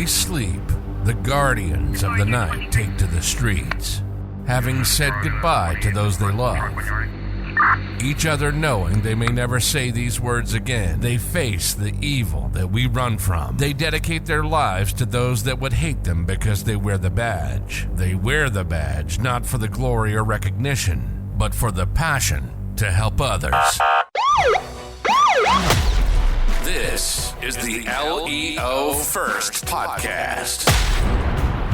we sleep, the guardians of the night take to the streets, having said goodbye to those they love. Each other knowing they may never say these words again, they face the evil that we run from. They dedicate their lives to those that would hate them because they wear the badge. They wear the badge not for the glory or recognition, but for the passion to help others. This is the LEO First Podcast.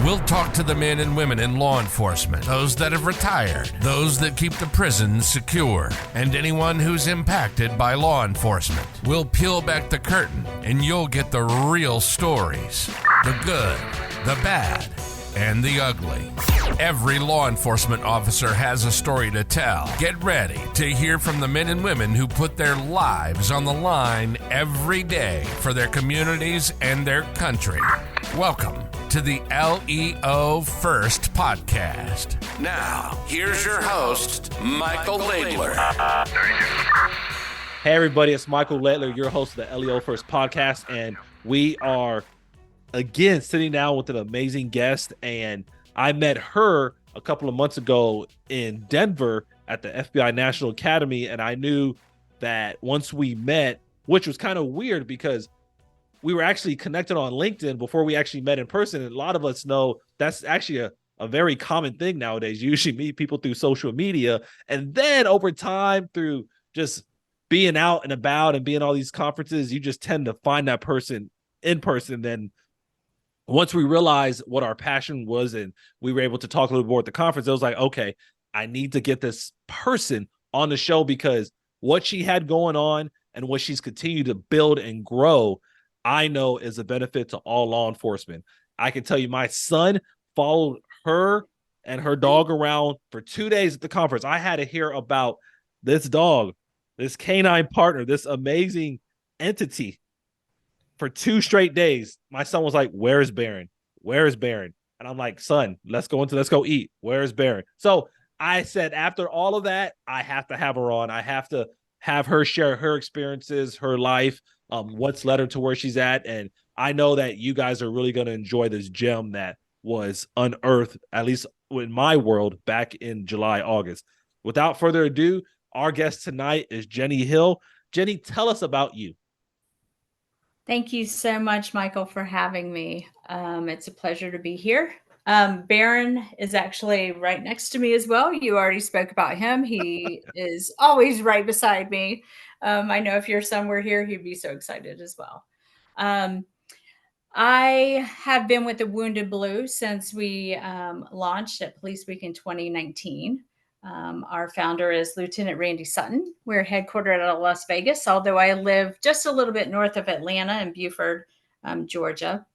We'll talk to the men and women in law enforcement, those that have retired, those that keep the prisons secure, and anyone who's impacted by law enforcement. We'll peel back the curtain, and you'll get the real stories. The good, the bad, and the ugly. Every law enforcement officer has a story to tell. Get ready to hear from the men and women who put their lives on the line every day for their communities and their country. Welcome to the LEO First Podcast. Now, here's your host, Michael Laidler. Hey everybody, it's Michael Laidler, your host of the LEO First Podcast, and we are again sitting down with an amazing guest, and I met her a couple of months ago in Denver at the FBI National Academy, and I knew that once we met, which was kind of weird because we were actually connected on LinkedIn before we actually met in person. And a lot of us know that's actually a very common thing nowadays. You usually meet people through social media. And then over time, through just being out and about and being all these conferences, you just tend to find that person in person. Then once we realized what our passion was and we were able to talk a little more at the conference, it was like, okay, I need to get this person on the show because what she had going on and what she's continued to build and grow, I know is a benefit to all law enforcement. I can tell you my son followed her and her dog around for 2 days at the conference. I had to hear about this dog, this canine partner, this amazing entity for 2 straight days. My son was like, "Where's Barron? Where's Barron?" And I'm like, "Son, let's go eat. Where's Barron?" So I said, after all of that, I have to have her on. I have to have her share her experiences, her life, what's led her to where she's at. And I know that you guys are really going to enjoy this gem that was unearthed, at least in my world, back in July, August. Without further ado, our guest tonight is Jennie Hill. Jennie, tell us about you. Thank you so much, Michael, for having me. It's a pleasure to be here. Barron is actually right next to me as well. You already spoke about him. He is always right beside me. I know if your son were here, he'd be so excited as well. I have been with the Wounded Blue since we launched at Police Week in 2019. Our founder is Lieutenant Randy Sutton. We're headquartered out of Las Vegas, although I live just a little bit north of Atlanta in Buford, Georgia.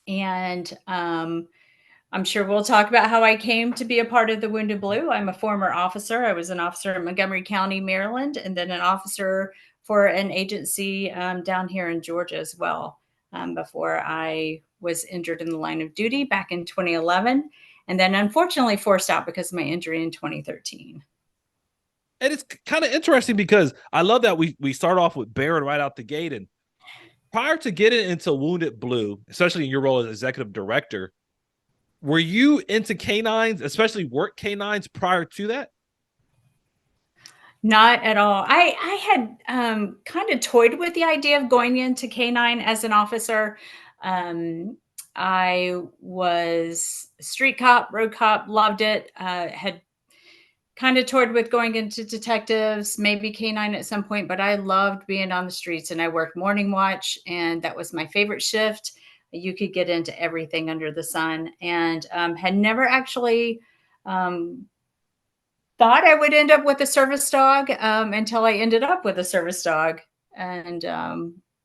And I'm sure we'll talk about how I came to be a part of the Wounded Blue. I'm a former officer. I was an officer in Montgomery County, Maryland, and then an officer for an agency down here in Georgia as well, before I was injured in the line of duty back in 2011, and then unfortunately forced out because of my injury in 2013. And it's kind of interesting because I love that we start off with Barron right out the gate. And prior to getting into Wounded Blue, especially in your role as executive director, were you into canines, especially work canines, prior to that? Not at all. I had kind of toyed with the idea of going into canine as an officer. I was street cop, road cop, loved it. Had kind of toyed with going into detectives, maybe canine at some point, but I loved being on the streets, and I worked morning watch, and that was my favorite shift. You could get into everything under the sun, and had never actually thought I would end up with a service dog until I ended up with a service dog. And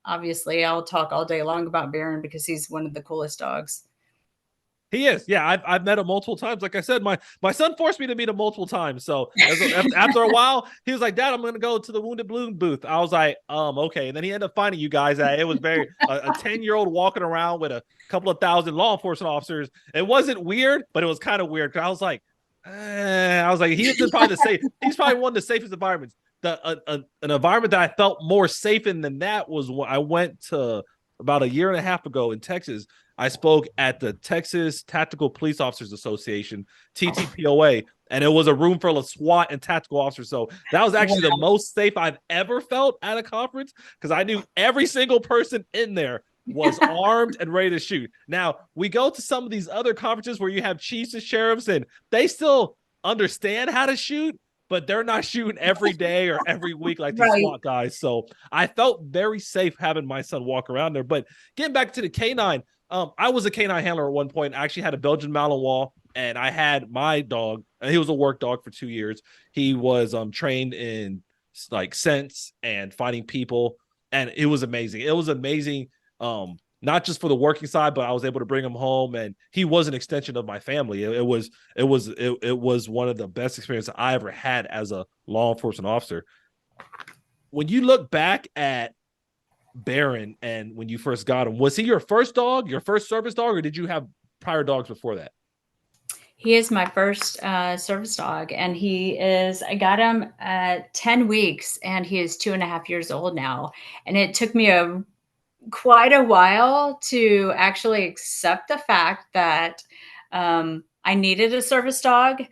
obviously I'll talk all day long about Barron because he's one of the coolest dogs. He is. Yeah, I've met him multiple times. Like I said, my son forced me to meet him multiple times. So after a while, he was like, "Dad, I'm going to go to the Wounded Blue booth." I was like, okay. And then he ended up finding you guys. It was very a 10-year-old walking around with a couple of thousand law enforcement officers. It wasn't weird, but it was kind of weird. I was like, he's probably the safe. He's probably one of the safest environments. An environment that I felt more safe in than that was when I went to about a year and a half ago in Texas, I spoke at the Texas Tactical Police Officers Association, TTPOA, and it was a room full of SWAT and tactical officers. So that was actually the most safe I've ever felt at a conference, because I knew every single person in there was armed and ready to shoot. Now, we go to some of these other conferences where you have chiefs and sheriffs, and they still understand how to shoot, but they're not shooting every day or every week like these SWAT guys. So I felt very safe having my son walk around there. But getting back to the canine, I was a canine handler at one point. I actually had a Belgian Malinois, and I had my dog, and he was a work dog for 2 years. He was trained in like sense and fighting people, and it was amazing. It was amazing, not just for the working side, but I was able to bring him home, and he was an extension of my family. It was one of the best experiences I ever had as a law enforcement officer. When you look back at Barron and when you first got him, was he your first dog, your first service dog, or did you have prior dogs before that? He is my first service dog, and I got him at 10 weeks, and he is 2.5 years old now. And it took me quite a while to actually accept the fact that I needed a service dog.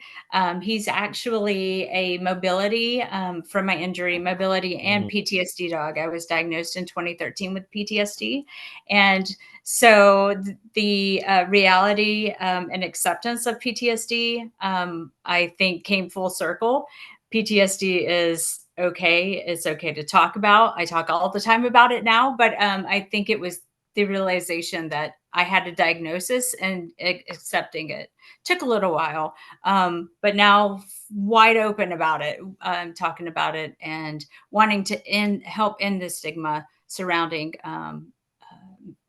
He's actually a mobility from my injury, mobility and PTSD dog. I was diagnosed in 2013 with PTSD. And so the reality and acceptance of PTSD, I think, came full circle. PTSD is okay. It's okay to talk about. I talk all the time about it now, but I think it was the realization that I had a diagnosis and accepting it took a little while. But now wide open about it, talking about it and wanting to help end the stigma surrounding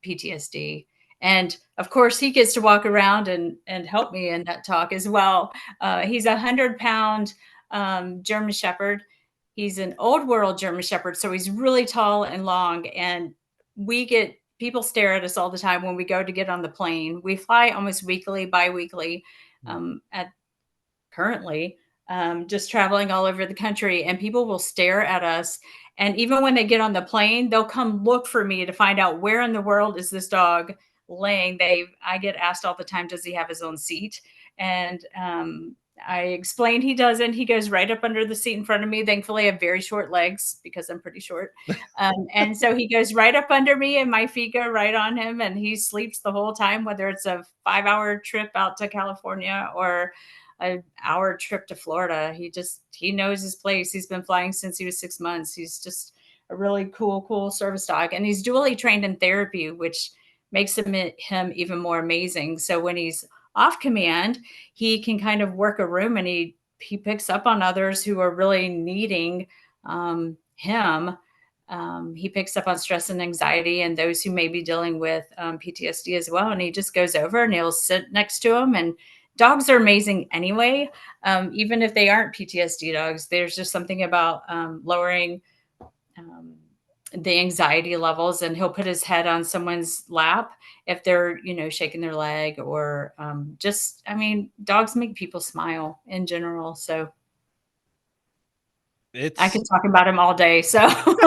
PTSD. And of course, he gets to walk around and help me in that talk as well. He's 100-pound German Shepherd. He's an old world German Shepherd, so he's really tall and long. And people stare at us all the time when we go to get on the plane. We fly almost weekly, bi-weekly, currently, just traveling all over the country, and people will stare at us. And even when they get on the plane, they'll come look for me to find out where in the world is this dog laying. I get asked all the time, does he have his own seat? And I explained he doesn't. He goes right up under the seat in front of me. Thankfully, I have very short legs because I'm pretty short. And so he goes right up under me and my feet go right on him, and he sleeps the whole time, whether it's a 5-hour trip out to California or an hour trip to Florida. He knows his place. He's been flying since he was 6 months. He's just a really cool service dog. And he's dually trained in therapy, which makes him even more amazing. So when he's off command, he can kind of work a room, and he picks up on others who are really needing him. He picks up on stress and anxiety and those who may be dealing with PTSD as well. And he just goes over and he'll sit next to him. And dogs are amazing anyway. Even if they aren't PTSD dogs, there's just something about lowering the anxiety levels. And he'll put his head on someone's lap if they're, shaking their leg or dogs make people smile in general. So I could talk about him all day. So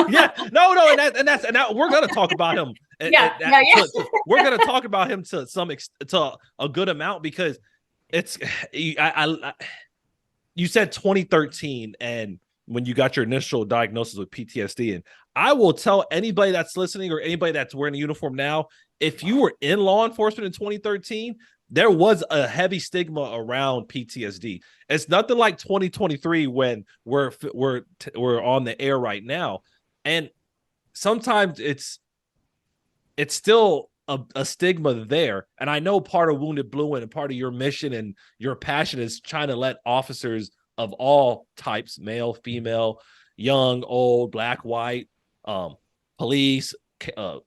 yeah, no, and we're going to talk about him. We're going to talk about him to a good amount, because you said 2013 and when you got your initial diagnosis with PTSD. And I will tell anybody that's listening or anybody that's wearing a uniform now, if you were in law enforcement in 2013, there was a heavy stigma around PTSD. It's nothing like 2023 when we're on the air right now. And sometimes it's still a stigma there. And I know part of Wounded Blue and part of your mission and your passion is trying to let officers of all types, male, female, young, old, black, white, police,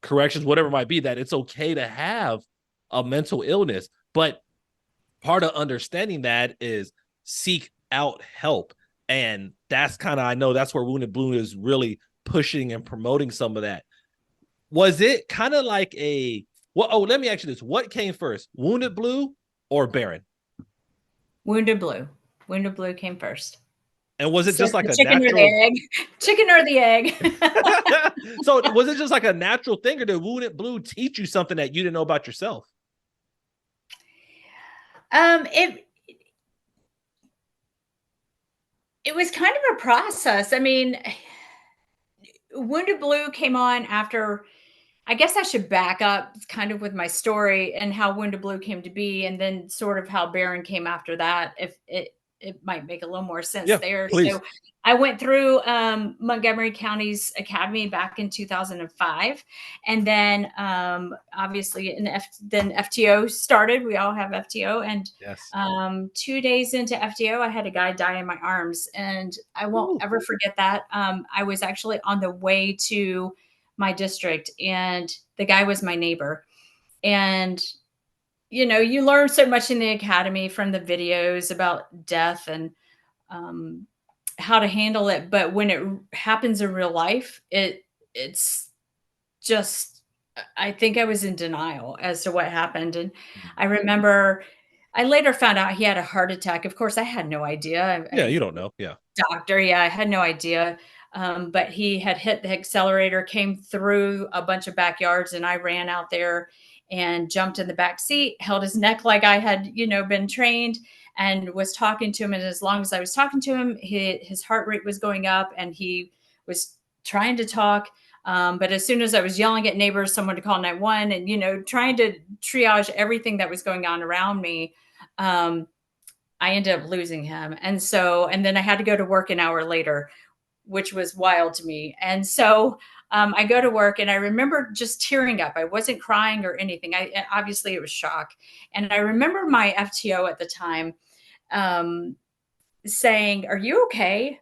corrections, whatever it might be, that it's okay to have a mental illness. But part of understanding that is seek out help. And that's I know that's where Wounded Blue is really pushing and promoting some of that. Was it kind of like let me ask you this. What came first, Wounded Blue or Barron? Wounded Blue. Wounded Blue came first. And was it So just like the a chicken or the natural? egg? Chicken or the egg? So was it just like a natural thing, or did Wounded Blue teach you something that you didn't know about yourself? It was kind of a process. I mean, Wounded Blue came on after. I guess I should back up kind of with my story and how Wounded Blue came to be, and then sort of how Barron came after that. If it might make a little more sense Yeah, there. please. So I went through Montgomery County's academy back in 2005, and then obviously then FTO started. We all have FTO, and Yes. 2 days into FTO, I had a guy die in my arms, and I won't Ooh. ever forget that. I was actually on the way to my district, and the guy was my neighbor. And you learn so much in the academy from the videos about death and um, how to handle it, but when it happens in real life, it's just, I think I was in denial as to what happened. And I remember I later found out he had a heart attack. Of course, I had no idea. Yeah, you don't know. Yeah. Doctor, yeah, I had no idea. But he had hit the accelerator, came through a bunch of backyards, and I ran out there and jumped in the back seat, held his neck like I had, been trained, and was talking to him. And as long as I was talking to him, his heart rate was going up, and he was trying to talk. But as soon as I was yelling at neighbors, someone to call 911, and trying to triage everything that was going on around me, I ended up losing him. And then I had to go to work an hour later, which was wild to me. And so I go to work, and I remember just tearing up. I wasn't crying or anything. Obviously it was shock. And I remember my FTO at the time saying, "Are you okay?"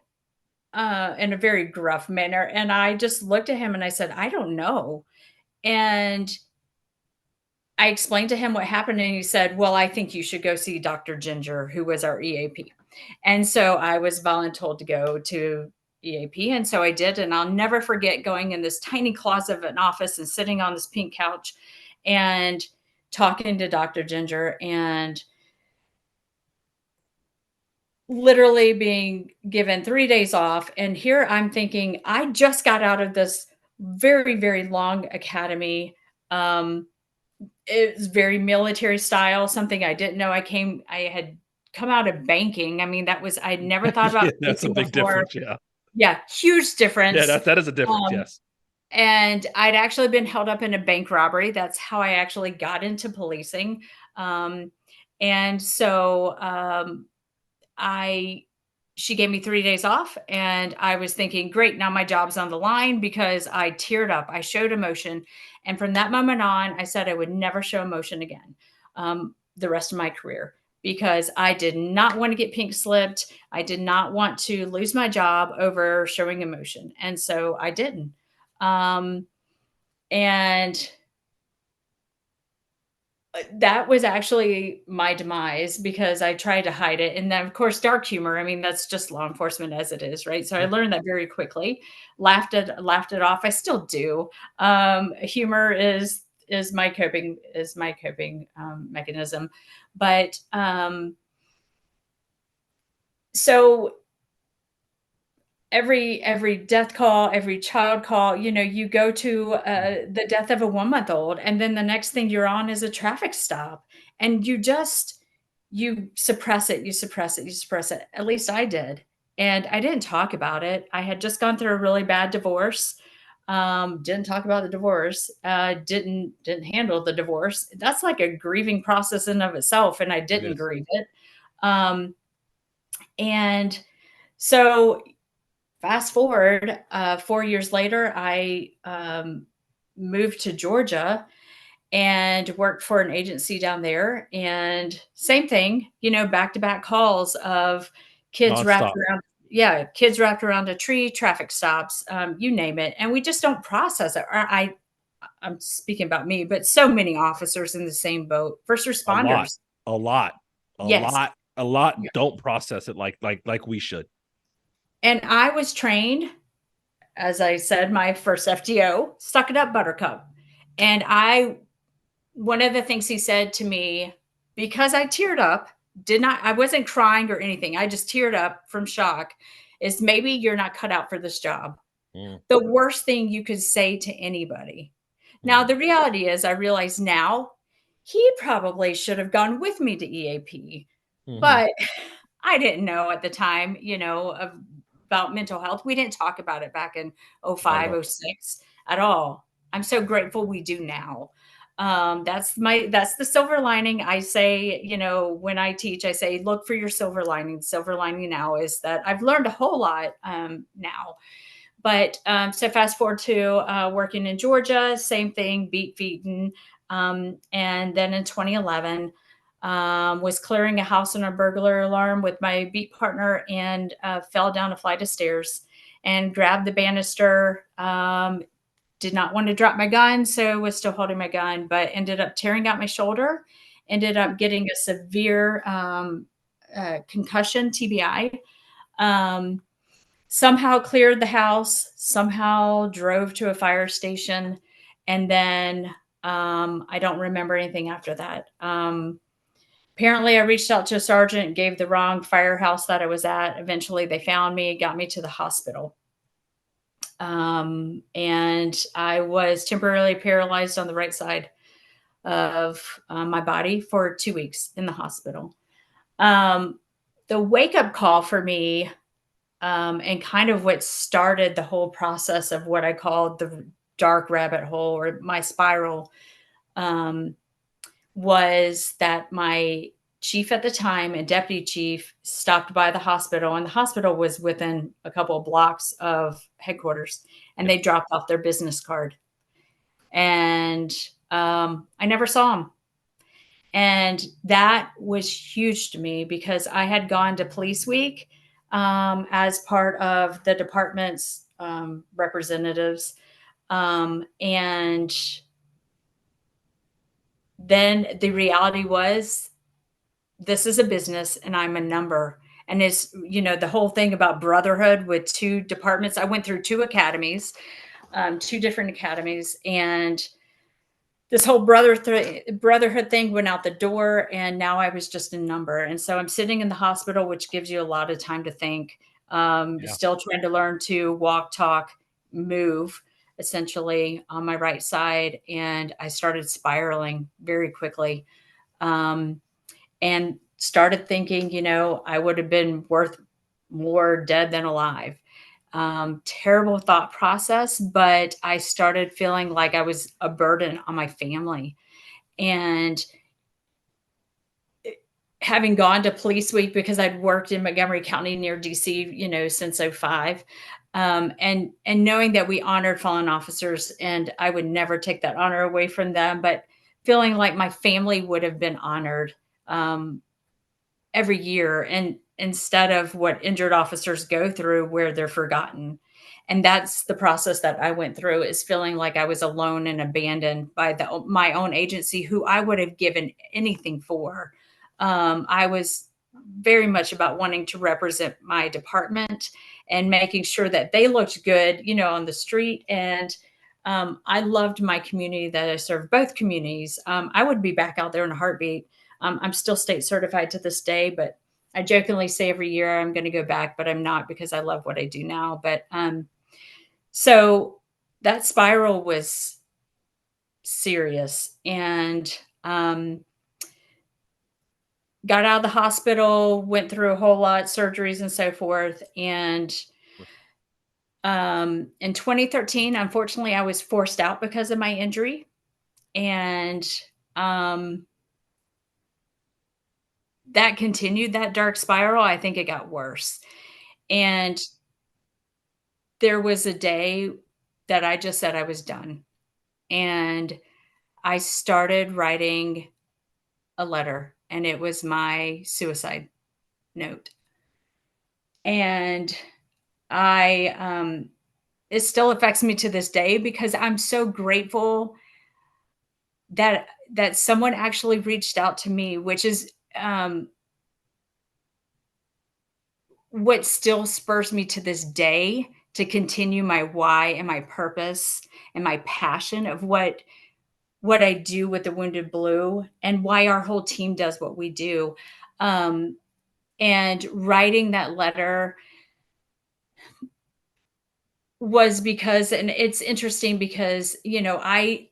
In a very gruff manner. And I just looked at him and I said, "I don't know." And I explained to him what happened, and he said, "Well, I think you should go see Dr. Ginger, who was our EAP." And so I was voluntold to go to EAP. And so I did. And I'll never forget going in this tiny closet of an office and sitting on this pink couch and talking to Dr. Ginger, and literally being given 3 days off. And here I'm thinking, I just got out of this very, very long academy. It was very military style, something I didn't know. I had come out of banking. I mean, I'd never thought about Yeah, that's a banking big before. difference. Yeah. Yeah, huge Yeah, difference. that is a difference. Um, Yes. and I'd actually been held up in a bank robbery. That's how I actually got into policing. Um, and so I she gave me 3 days off, and I was thinking, great, now my job's on the line, because I teared up. I showed emotion. And from that moment on, I said I would never show emotion again the rest of my career, because I did not want to get pink slipped. I did not want to lose my job over showing emotion. And so I didn't. And that was actually my demise, because I tried to hide it. And then, of course, dark humor. I mean, that's just law enforcement as it is, right? So I Yeah. learned that very quickly. Laughed it off. I still do. Humor is my coping mechanism. But so every death call, every child call, you go to the death of a 1 month old, and then the next thing you're on is a traffic stop, and you suppress it, you suppress it, you suppress it. At least I did. And I didn't talk about it. I had just gone through a really bad divorce. Didn't talk about the divorce. Didn't handle the divorce. That's like a grieving process in of itself, and I It didn't is. grieve it. Um, and so fast forward 4 years later, I moved to Georgia and worked for an agency down there. And same thing, back to back calls of kids wrapped Nonstop. around. Yeah, kids wrapped around a tree, traffic stops, you name it. And we just don't process it. I'm speaking about me, but so many officers in the same boat. First A lot. responders. A lot. A Yes. lot. A lot don't process it like we should. And I was trained, as I said, my first FTO, suck it up, buttercup. And one of the things he said to me, because I teared up, I wasn't crying or anything. I just teared up from shock. is maybe you're not cut out for this job. Mm. The worst thing you could say to anybody. Now, the reality is, I realize now he probably should have gone with me to EAP, but I didn't know at the time, about mental health. We didn't talk about it back in '05, '06 at all. I'm so grateful we do now. That's the silver lining. I say, when I teach, I say, look for your silver lining. Silver lining now is that I've learned a whole lot now. But so fast forward to working in Georgia, same thing, beat feeding. And then in 2011, was clearing a house on a burglar alarm with my beat partner and fell down a flight of stairs and grabbed the banister. Did not want to drop my gun, so was still holding my gun, but ended up tearing out my shoulder, ended up getting a severe concussion, TBI. Somehow cleared the house, somehow drove to a fire station, and then I don't remember anything after that. Apparently, I reached out to a sergeant, gave the wrong firehouse that I was at. Eventually, they found me, got me to the hospital. And I was temporarily paralyzed on the right side of my body for 2 weeks in the hospital. The wake-up call for me, and kind of what started the whole process of what I called the dark rabbit hole or my spiral, was that my chief at the time and deputy chief stopped by the hospital, and the hospital was within a couple of blocks of headquarters, and they dropped off their business card. And I never saw him. And that was huge to me because I had gone to Police Week as part of the department's representatives. And then the reality was, this is a business and I'm a number. And it's, the whole thing about brotherhood with two departments. I went through two academies, two different academies, and this whole brotherhood thing went out the door, and now I was just a number. And so I'm sitting in the hospital, which gives you a lot of time to think. Still trying to learn to walk, talk, move, essentially on my right side. And I started spiraling very quickly, and started thinking, I would have been worth more dead than alive. Terrible thought process, but I started feeling like I was a burden on my family. And having gone to Police Week because I'd worked in Montgomery County near DC, since '05, and knowing that we honored fallen officers, and I would never take that honor away from them, but feeling like my family would have been honored every year, and instead of what injured officers go through where they're forgotten. And that's the process that I went through, is feeling like I was alone and abandoned by my own agency, who I would have given anything for. I was very much about wanting to represent my department and making sure that they looked good, on the street. And I loved my community that I served, both communities. I would be back out there in a heartbeat. I'm still state certified to this day, but I jokingly say every year I'm going to go back, but I'm not, because I love what I do now. But so that spiral was serious, and got out of the hospital, went through a whole lot, surgeries and so forth. And in 2013, unfortunately, I was forced out because of my injury. And that continued, that dark spiral. I think it got worse. And there was a day that I just said I was done. And I started writing a letter, and it was my suicide note. And it still affects me to this day, because I'm so grateful that someone actually reached out to me, which is what still spurs me to this day to continue my why and my purpose and my passion of what I do with the Wounded Blue, and why our whole team does what we do. And writing that letter was because, and it's interesting because, I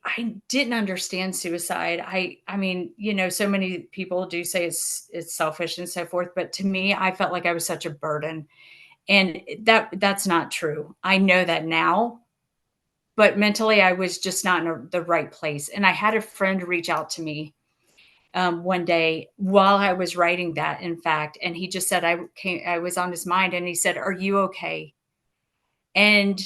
didn't understand suicide. I mean, so many people do say it's selfish and so forth, but to me, I felt like I was such a burden. And that's not true. I know that now, but mentally I was just not in the right place. And I had a friend reach out to me one day while I was writing that, in fact, and he just said I was on his mind, and he said, "Are you okay?" And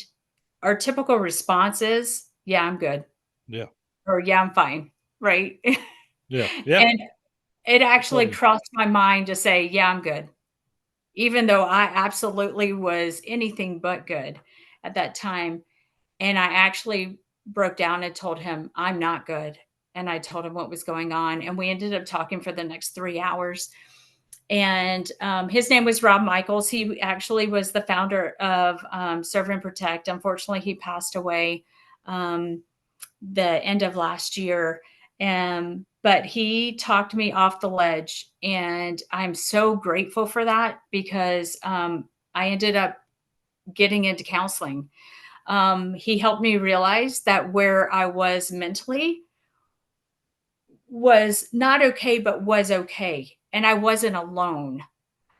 our typical response is, "Yeah, I'm good," Yeah. or "Yeah, I'm fine," right? Yeah. Yeah. And it actually Totally. crossed my mind to say, "Yeah, I'm good," even though I absolutely was anything but good at that time. And I actually broke down and told him, "I'm not good." And I told him what was going on. And we ended up talking for the next 3 hours. And his name was Rob Michaels. He actually was the founder of Serve and Protect. Unfortunately, he passed away the end of last year. But he talked me off the ledge. And I'm so grateful for that because I ended up getting into counseling. He helped me realize that where I was mentally was not okay, but was okay. And I wasn't alone.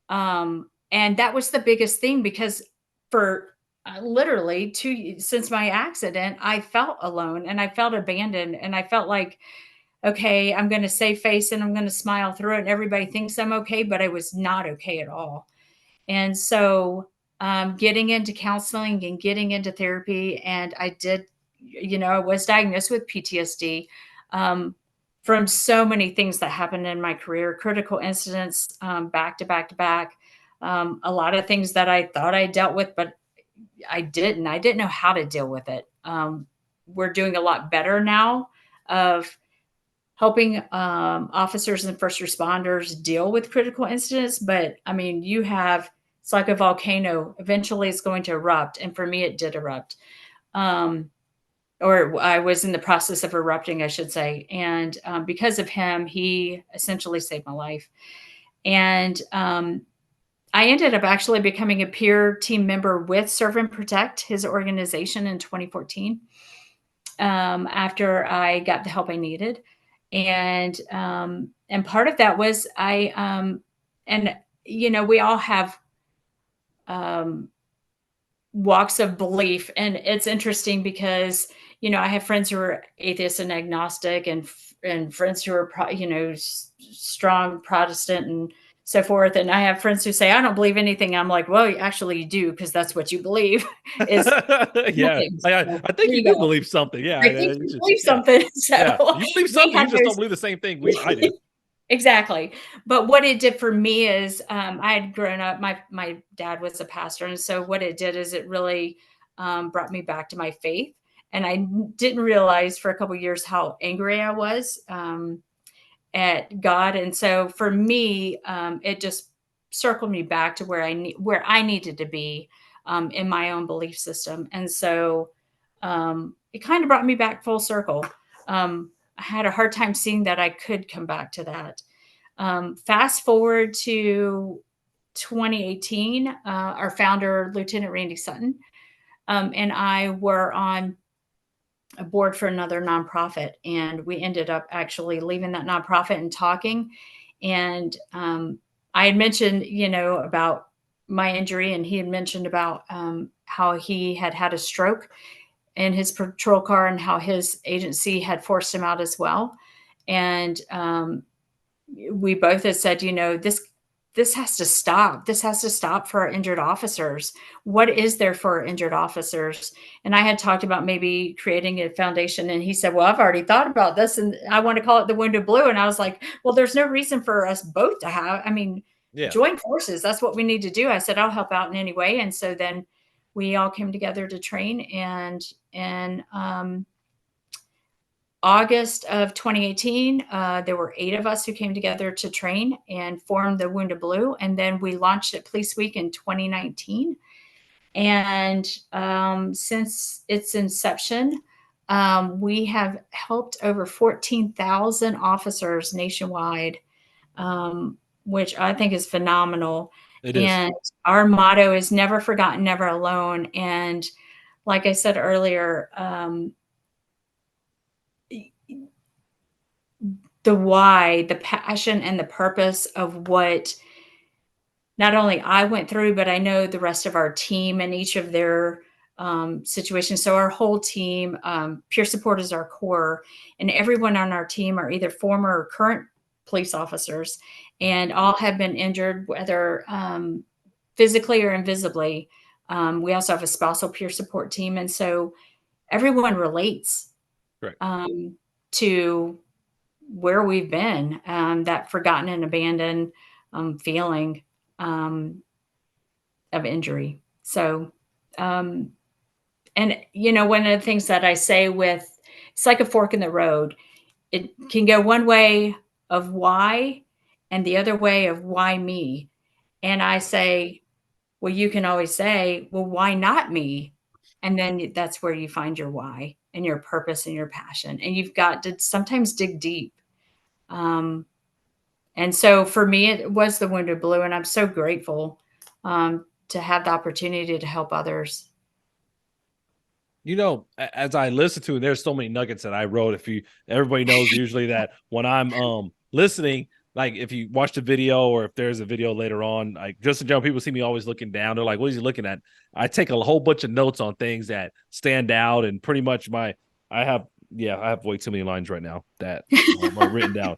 And that was the biggest thing because for literally since my accident, I felt alone and I felt abandoned and I felt like, okay, I'm going to save face and I'm going to smile through it. And everybody thinks I'm okay, but I was not okay at all. And so getting into counseling and getting into therapy, and I did, I was diagnosed with PTSD from so many things that happened in my career, critical incidents back to back to back. A lot of things that I thought I dealt with, but I didn't. I didn't know how to deal with it. We're doing a lot better now of helping officers and first responders deal with critical incidents. But I mean, it's like a volcano. Eventually, it's going to erupt. And for me, it did erupt. Or I was in the process of erupting, I should say. And because of him, he essentially saved my life. And I ended up actually becoming a peer team member with Serve and Protect, his organization, in 2014 after I got the help I needed. And part of that was we all have walks of belief, and it's interesting because I have friends who are atheist and agnostic, and friends who are strong Protestant and so forth. And I have friends who say, "I don't believe anything." I'm like, "Well, actually you do, because that's what you believe." is Yeah. nothing. I So think there you you do go. believe something. Yeah. I think you believe Yeah. something. Yeah. So You believe we something. You have just don't those. believe the same thing I do. Exactly. But what it did for me is I had grown up, my dad was a pastor. And so what it did is it really brought me back to my faith. And I didn't realize for a couple of years how angry I was at God. And so for me, it just circled me back to where I needed to be in my own belief system. And so it kind of brought me back full circle. I had a hard time seeing that I could come back to that. Fast forward to 2018, our founder, Lieutenant Randy Sutton, and I were on a board for another nonprofit, and we ended up actually leaving that nonprofit and talking. And I had mentioned, about my injury, and he had mentioned about how he had had a stroke in his patrol car and how his agency had forced him out as well. And we both had said, this has to stop. This has to stop for our injured officers. What is there for our injured officers? And I had talked about maybe creating a foundation. And he said, "Well, I've already thought about this and I want to call it the Wounded Blue." And I was like, "Well, there's no reason for us both to Yeah. join forces. That's what we need to do." I said, "I'll help out in any way." And so then we all came together to train. And August of 2018, there were 8 of us who came together to train and formed the Wounded Blue. And then we launched at Police Week in 2019. And since its inception, we have helped over 14,000 officers nationwide, which I think is phenomenal. It is. And our motto is never forgotten, never alone. And like I said earlier, the why, the passion, and the purpose of what not only I went through, but I know the rest of our team and each of their situations. So our whole team, peer support is our core, and everyone on our team are either former or current police officers, and all have been injured, whether physically or invisibly. We also have a spousal peer support team, and so everyone relates Correct. To where we've been, that forgotten and abandoned feeling of injury. So, and one of the things that I say with, it's like a fork in the road. It can go one way of why, and the other way of why me. And I say, well, you can always say, well, why not me? And then that's where you find your why and your purpose and your passion. And you've got to sometimes dig deep. And so for me, it was the Wounded Blue, and I'm so grateful to have the opportunity to help others. As I listen to it, there's so many nuggets that I wrote. Everybody knows usually that when I'm listening, like if you watch the video or if there's a video later on, like just in general, people see me always looking down. They're like, what is he looking at? I take a whole bunch of notes on things that stand out, and pretty much I have way too many lines right now that are written down.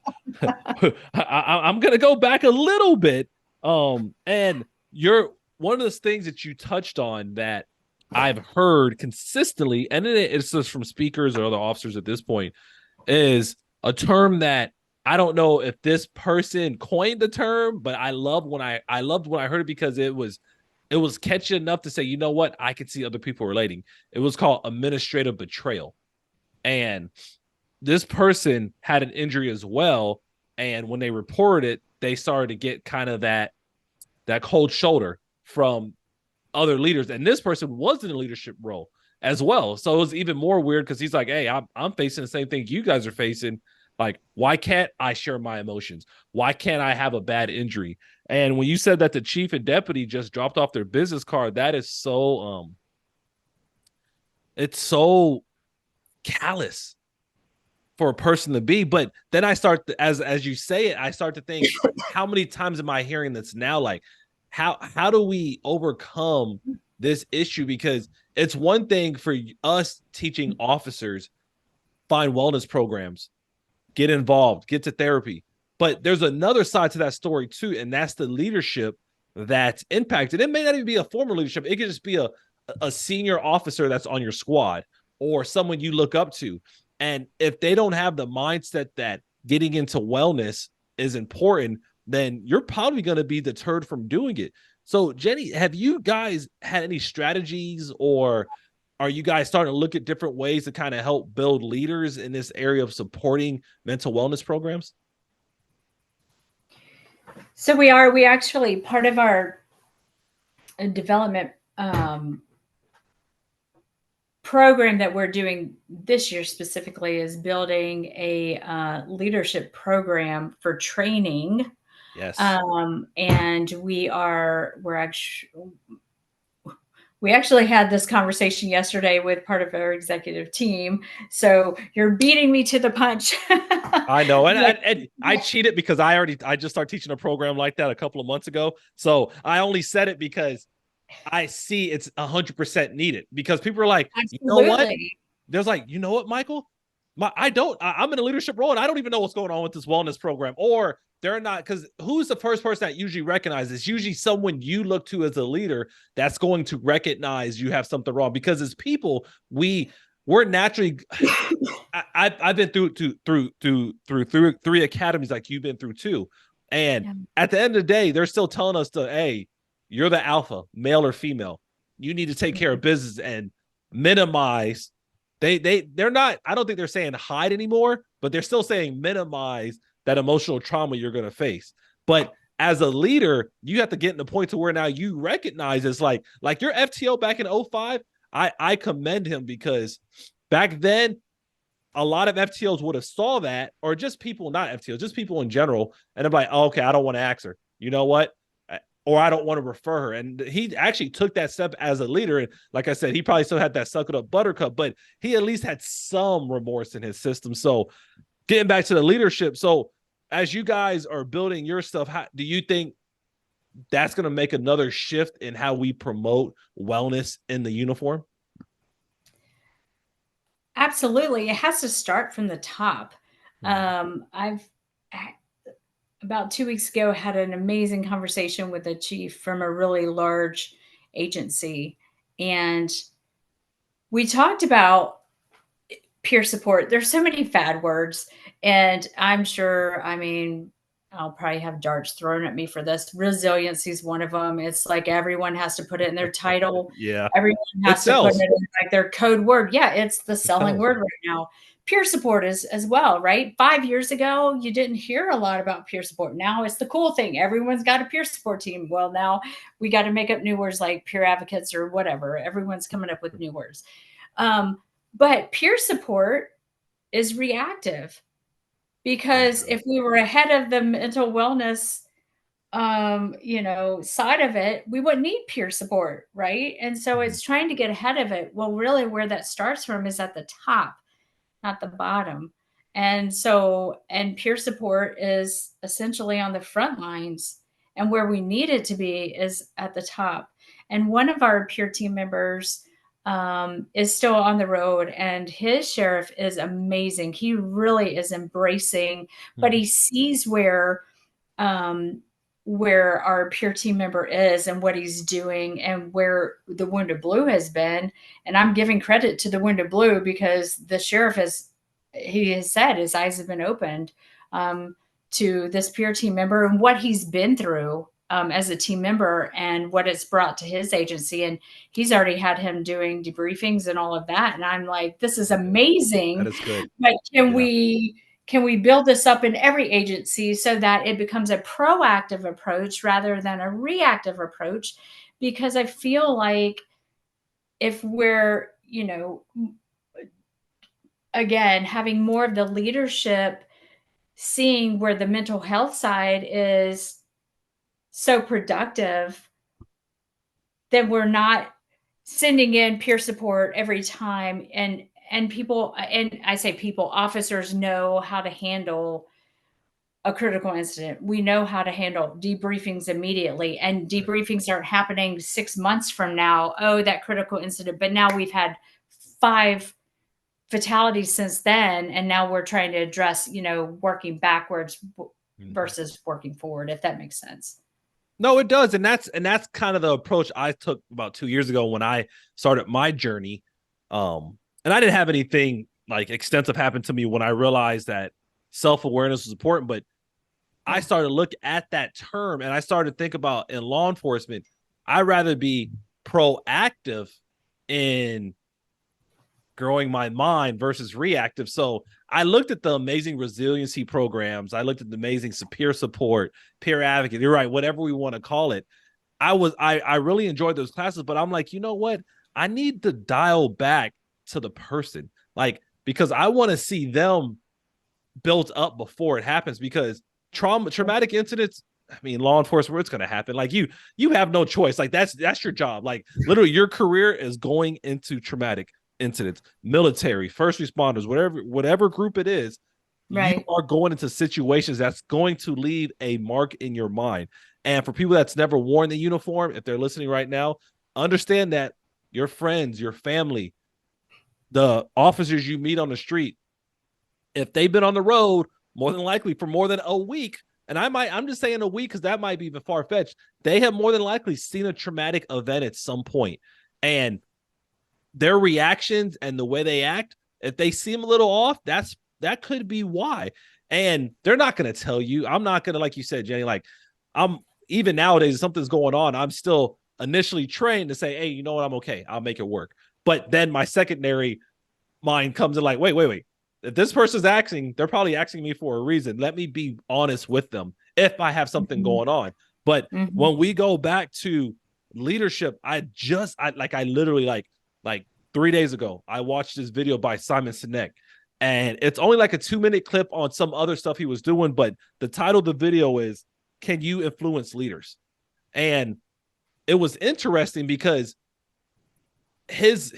I'm gonna go back a little bit. And you're one of those things that you touched on that I've heard consistently, and it's just from speakers or other officers at this point, is a term that I don't know if this person coined the term, but I loved when I heard it because it was catchy enough to say, you know what, I could see other people relating. It was called administrative betrayal. And this person had an injury as well. And when they reported it, they started to get kind of that cold shoulder from other leaders. And this person was in a leadership role as well. So it was even more weird because he's like, hey, I'm facing the same thing you guys are facing. Like, why can't I share my emotions? Why can't I have a bad injury? And when you said that the chief and deputy just dropped off their business card, that is so it's so callous for a person to be. But then I start to, as you say it, I start to think, how many times am I hearing this now? Like, how do we overcome this issue? Because it's one thing for us teaching officers, find wellness programs, get involved, get to therapy. But there's another side to that story too, and that's the leadership that's impacted. It may not even be a former leadership. It could just be a senior officer that's on your squad or someone you look up to. And if they don't have the mindset that getting into wellness is important, then you're probably going to be deterred from doing it. So, Jennie, have you guys had any strategies, or are you guys starting to look at different ways to kind of help build leaders in this area of supporting mental wellness programs? So we actually, part of our development program that we're doing this year specifically is building a leadership program for training. Yes. And we actually had this conversation yesterday with part of our executive team. So you're beating me to the punch. I know. And I cheated because I just started teaching a program like that a couple of months ago. So I only said it because I see it's 100% needed, because people are like, Absolutely. You know what? There's like, you know what, Michael? I'm in a leadership role and I don't even know what's going on with this wellness program. Or they're not, because who's the first person that usually recognizes? It's usually someone you look to as a leader that's going to recognize you have something wrong. Because as people, we're naturally I've been through 3 academies like you've been through too. And at the end of the day, they're still telling us hey, you're the alpha, male or female. You need to take care of business and minimize. They're not, I don't think they're saying hide anymore, but they're still saying minimize that emotional trauma you're going to face. But as a leader, you have to get in the point to where now you recognize it's like your FTO back in 2005. I commend him, because back then a lot of FTOs would have saw that, or just people, not FTOs, just people in general. And I'm like, oh, okay, I don't want to ask her. You know what? or I don't want to refer her. And he actually took that step as a leader. And like I said, he probably still had that suck it up buttercup, but he at least had some remorse in his system. So getting back to the leadership. So as you guys are building your stuff, how do you think that's going to make another shift in how we promote wellness in the uniform? Absolutely. It has to start from the top. I've about 2 weeks ago had an amazing conversation with a chief from a really large agency, and we talked about peer support. There's so many fad words, and I'm sure, I mean, I'll probably have darts thrown at me for this. Resiliency is one of them. It's like everyone has to put it in their title. Yeah. Everyone has to put it in like their code word. Yeah, it's the selling word right now. Peer support is as well, right? 5 years ago, you didn't hear a lot about peer support. Now it's the cool thing. Everyone's got a peer support team. Well, now we got to make up new words like peer advocates or whatever. Everyone's coming up with new words. But peer support is reactive, because if we were ahead of the mental wellness, side of it, we wouldn't need peer support, right? And so it's trying to get ahead of it. Well, really where that starts from is at the top, not the bottom. And peer support is essentially on the front lines, and where we need it to be is at the top. And one of our peer team members is still on the road, and his sheriff is amazing. He really is embracing, but he sees where our peer team member is and what he's doing and where the Wounded Blue has been. And I'm giving credit to the Wounded Blue, because the sheriff has said his eyes have been opened to this peer team member and what he's been through as a team member and what it's brought to his agency. And he's already had him doing debriefings and all of that. And I'm like, this is amazing. That is good. But can we build this up in every agency so that it becomes a proactive approach rather than a reactive approach? Because I feel like if we're, again, having more of the leadership, seeing where the mental health side is so productive, then we're not sending in peer support every time. And people, and I say people, officers know how to handle a critical incident. We know how to handle debriefings immediately, and debriefings aren't happening 6 months from now. Oh, that critical incident. But now we've had 5 fatalities since then. And now we're trying to address, working backwards versus working forward, if that makes sense. No, it does. And that's kind of the approach I took about 2 years ago when I started my journey. And I didn't have anything like extensive happen to me when I realized that self-awareness was important, but I started to look at that term and I started to think about, in law enforcement, I'd rather be proactive in growing my mind versus reactive. So I looked at the amazing resiliency programs. I looked at the amazing peer support, peer advocate. You're right, whatever we want to call it. I really enjoyed those classes, but I'm like, you know what? I need to dial back to the person, like, because I want to see them built up before it happens, because traumatic incidents, I mean, law enforcement, it's going to happen. Like you have no choice. Like that's your job. Like literally your career is going into traumatic incidents, military, first responders, whatever group it is, right? You are going into situations that's going to leave a mark in your mind. And for people that's never worn the uniform, if they're listening right now, understand that your friends, your family, the officers you meet on the street, if they've been on the road more than likely for more than a week, and I'm just saying a week because that might be even far-fetched, they have more than likely seen a traumatic event at some point. And their reactions and the way they act, if they seem a little off, that could be why. And they're not going to tell you. I'm not going to, like you said, Jenny, like even nowadays, if something's going on, I'm still initially trained to say, hey, you know what? I'm okay. I'll make it work. But then my secondary mind comes in like, wait. If this person's acting, they're probably asking me for a reason. Let me be honest with them if I have something going on. But when we go back to leadership, I literally like 3 days ago, I watched this video by Simon Sinek, and it's only like a 2-minute clip on some other stuff he was doing. But the title of the video is, "Can you influence leaders?" And it was interesting because his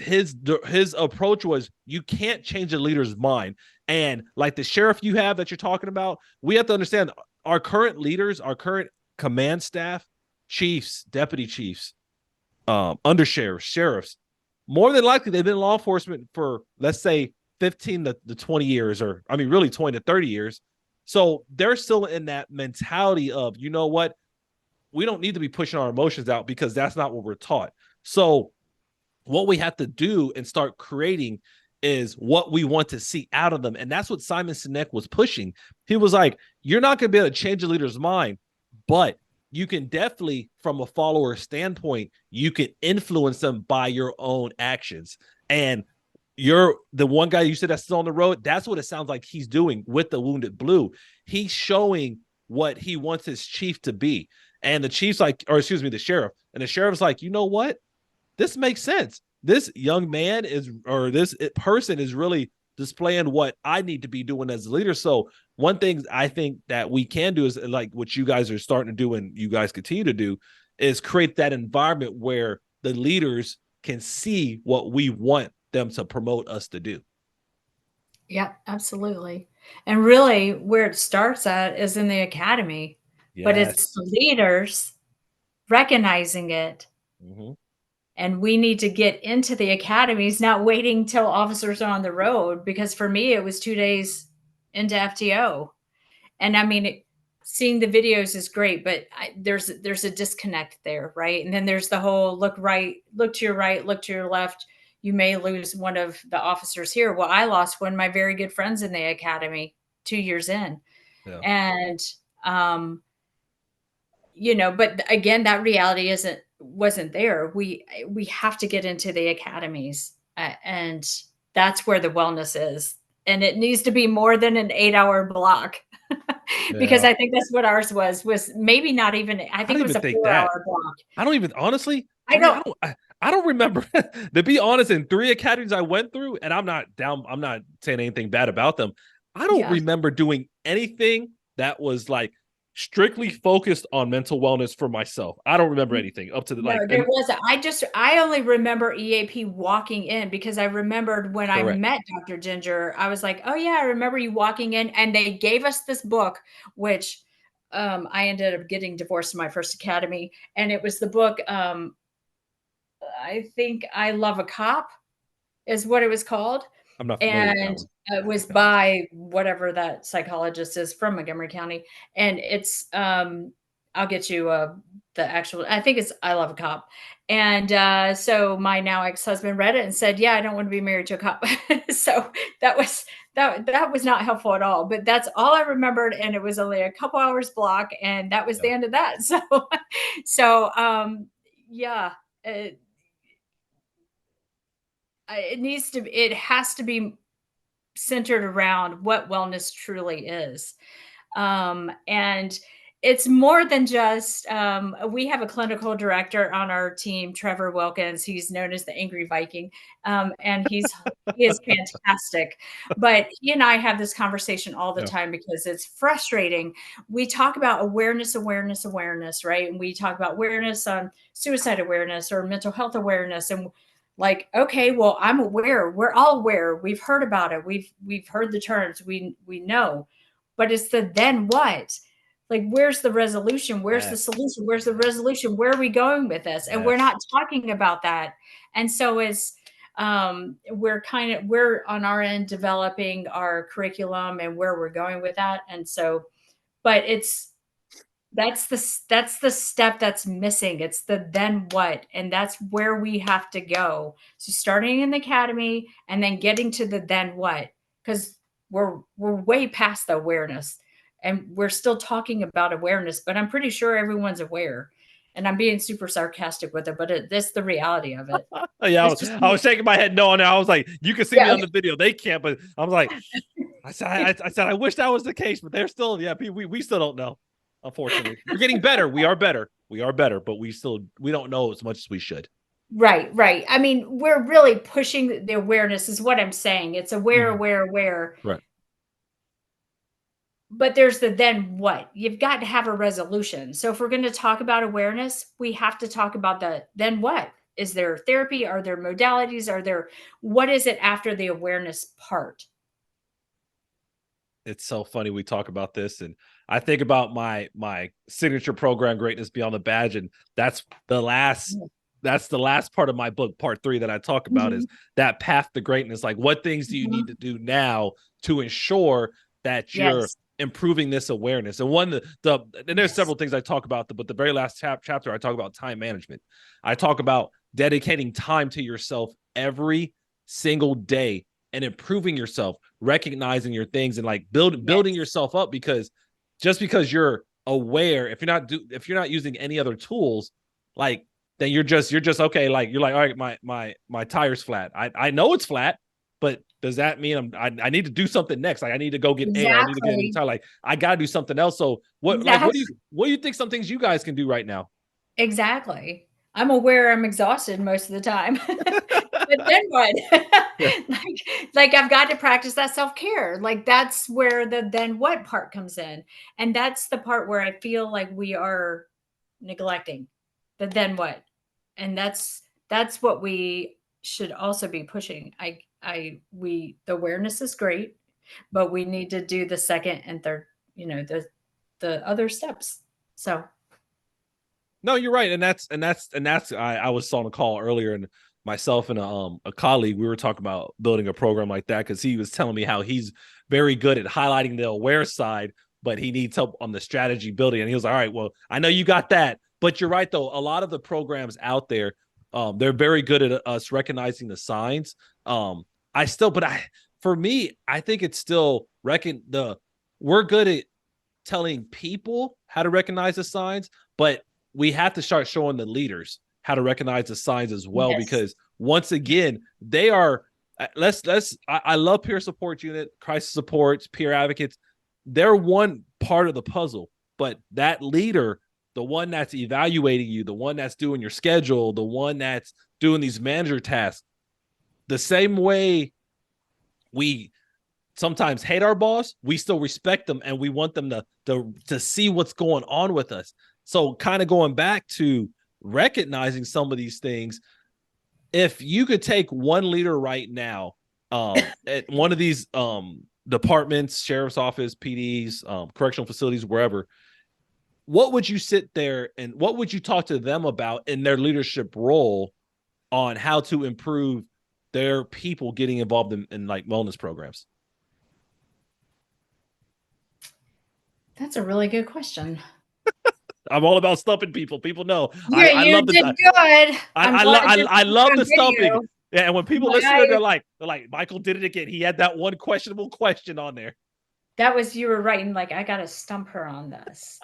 approach was, you can't change a leader's mind. And like the sheriff you have that you're talking about, we have to understand our current leaders, our current command staff, chiefs, deputy chiefs, undersheriffs, sheriffs, more than likely they've been in law enforcement for, let's say, 15 to 20 years, or I mean really 20 to 30 years. So they're still in that mentality of, you know what, we don't need to be pushing our emotions out because that's not what we're taught. So what we have to do and start creating is what we want to see out of them. And that's what Simon Sinek was pushing. He was like, you're not going to be able to change a leader's mind, but you can definitely, from a follower standpoint, you can influence them by your own actions. And you're the one guy you said that's still on the road. That's what it sounds like he's doing with the Wounded Blue. He's showing what he wants his chief to be. And the chief's like, or excuse me, the sheriff. And the sheriff's like, you know what? This makes sense. This young man is, or this person is really displaying what I need to be doing as a leader. So one thing I think that we can do is, like what you guys are starting to do and you guys continue to do, is create that environment where the leaders can see what we want them to promote us to do. Yeah, absolutely. And really where it starts at is in the academy, but it's the leaders recognizing it. Mm-hmm. And we need to get into the academies, not waiting till officers are on the road. Because for me, it was 2 days into FTO. And I mean, seeing the videos is great, but there's a disconnect there, right? And then there's the whole look to your right, look to your left. You may lose one of the officers here. Well, I lost one of my very good friends in the academy 2 years in. Yeah. And, but again, that reality wasn't there. We have to get into the academies, and that's where the wellness is. And it needs to be more than an 8-hour block. Because I think that's what ours was maybe not even, I think it was a 4-hour block. I don't even, honestly, I don't remember. To be honest, in 3 academies I went through, and I'm not saying anything bad about them, I don't remember doing anything that was like strictly focused on mental wellness for myself. I don't remember anything up to the I only remember EAP walking in, because I remembered when I met Dr. Ginger, I was like, oh yeah, I remember you walking in, and they gave us this book, which I ended up getting divorced in my first academy. And it was the book, I think I Love a Cop is what it was called. I'm not familiar with that one. It was by whatever that psychologist is from Montgomery County. And it's, I'll get you the actual, I think it's I Love a Cop. And so my now ex-husband read it and said, yeah, I don't want to be married to a cop. So that was not helpful at all, but that's all I remembered. And it was only a couple hours block, and that was the end of that. Yeah, it has to be centered around what wellness truly is. And it's more than just, we have a clinical director on our team, Trevor Wilkins. He's known as the Angry Viking. And he is fantastic. But he and I have this conversation all the time because it's frustrating. We talk about awareness, right? And we talk about awareness on suicide awareness or mental health awareness. And like, okay, well, I'm aware. We're all aware. We've heard about it. We've heard the terms. We know. But it's the then what? Like, where's the resolution? Where's the solution? Where's the resolution? Where are we going with this? And we're not talking about that. And so as we're on our end developing our curriculum and where we're going with that. And so, but that's the step that's missing. It's the then what, and that's where we have to go. So starting in the academy and then getting to the then what, because we're way past the awareness, and we're still talking about awareness, but I'm pretty sure everyone's aware. And I'm being super sarcastic with it, but that's the reality of it. Yeah, I was shaking my head no, and I was like, you can see me on the video. They can't, but I was like, I said, I wish that was the case, but they're still, we still don't know. Unfortunately, we're getting better. We are better, but we don't know as much as we should. Right. I mean, we're really pushing the awareness is what I'm saying. It's aware. Right. But there's the then what? You've got to have a resolution. So if we're going to talk about awareness, we have to talk about the then what? Is there therapy? Are there modalities? What is it after the awareness part? It's so funny we talk about this, and I think about my signature program, Greatness Beyond the Badge, and that's the last part of my book, part 3, that I talk about is that path to greatness. Like, what things do you need to do now to ensure that you're improving this awareness? And and there's several things I talk about, but the very last chapter, I talk about time management. I talk about dedicating time to yourself every single day and improving yourself, recognizing your things, and like building yourself up, because just because you're aware, if you're not using any other tools, like, then you're just okay. Like, you're like, all right, my tire's flat. I know it's flat, but does that mean I need to do something next? Like, I need to go get air. I need to get a new tire. Like, I got to do something else. So what do you think some things you guys can do right now? Exactly. I'm aware I'm exhausted most of the time. But then what? like I've got to practice that self-care. Like, that's where the then what part comes in. And that's the part where I feel like we are neglecting the then what. And that's what we should also be pushing. The awareness is great, but we need to do the second and third, the other steps. So no, you're right. And that's I was on a call earlier, and myself and a colleague, we were talking about building a program like that, because he was telling me how he's very good at highlighting the aware side, but he needs help on the strategy building. And he was like, all right, well, I know you got that, but you're right, though. A lot of the programs out there, they're very good at us recognizing the signs. For me, I think it's still we're good at telling people how to recognize the signs, but we have to start showing the leaders how to recognize the signs as well, because once again, they are, I love peer support unit, crisis supports, peer advocates. They're one part of the puzzle, but that leader, the one that's evaluating you, the one that's doing your schedule, the one that's doing these manager tasks, the same way we sometimes hate our boss, we still respect them, and we want them to see what's going on with us. So kind of going back to recognizing some of these things, if you could take one leader right now at one of these departments, sheriff's office, PDs, correctional facilities, wherever, what would you sit there and what would you talk to them about in their leadership role on how to improve their people getting involved in like wellness programs? That's a really good question. I'm all about stumping people. People know. Yeah, I love did good. I love the stumping. Yeah, and when people listen to it, they're like, Michael did it again. He had that one questionable question on there. That was, you were writing like, I got to stump her on this.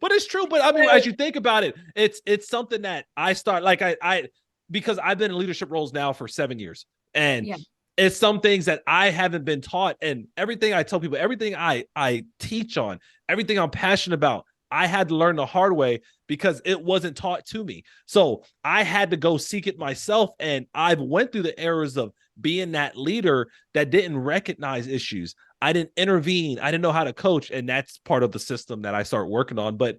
But it's true. But I mean, as you think about it, it's something that I start like because I've been in leadership roles now for 7 years, and it's some things that I haven't been taught. And everything I tell people, everything I teach on, everything I'm passionate about, I had to learn the hard way because it wasn't taught to me. So I had to go seek it myself. And I've went through the errors of being that leader that didn't recognize issues. I didn't intervene. I didn't know how to coach. And that's part of the system that I start working on. But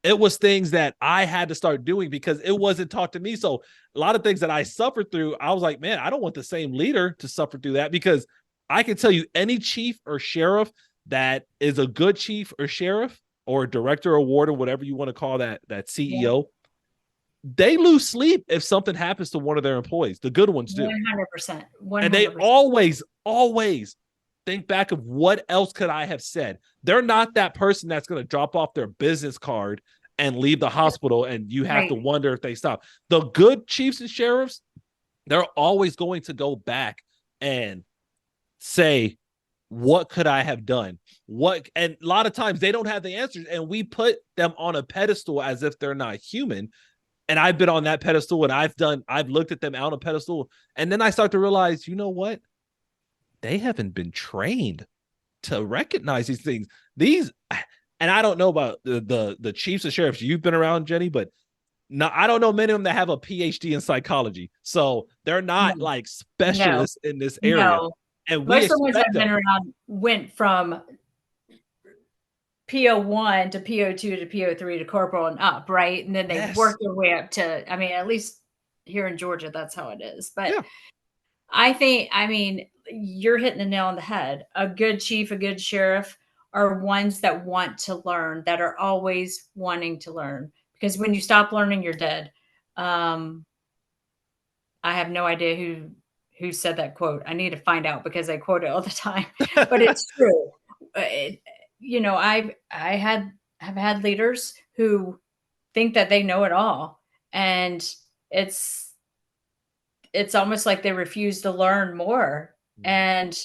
it was things that I had to start doing because it wasn't taught to me. So a lot of things that I suffered through, I was like, man, I don't want the same leader to suffer through that, because I can tell you any chief or sheriff that is a good chief or sheriff or director or warden, whatever you want to call that CEO, they lose sleep if something happens to one of their employees. The good ones do. 100%. And they always think back of what else could I have said. They're not that person that's going to drop off their business card and leave the hospital, and you have to wonder if they stop. The good chiefs and sheriffs, they're always going to go back and say, what could I have done? And a lot of times they don't have the answers, and we put them on a pedestal as if they're not human. And I've been on that pedestal, and I've looked at them out on a pedestal. And then I start to realize, you know what? They haven't been trained to recognize these things. And I don't know about the chiefs and sheriffs you've been around, Jenny, but no, I don't know many of them that have a PhD in psychology. So they're not like specialists in this area. No. And most of the ones I've been around went from PO1 to PO2 to PO3 to corporal and up, right? And then they work their way up to, I mean, at least here in Georgia, that's how it is. But I mean, you're hitting the nail on the head. A good chief, a good sheriff are ones that want to learn, that are always wanting to learn. Because when you stop learning, you're dead. I have no idea who said that quote. I need to find out because I quote it all the time, but it's true. I have had leaders who think that they know it all, and it's almost like they refuse to learn more, and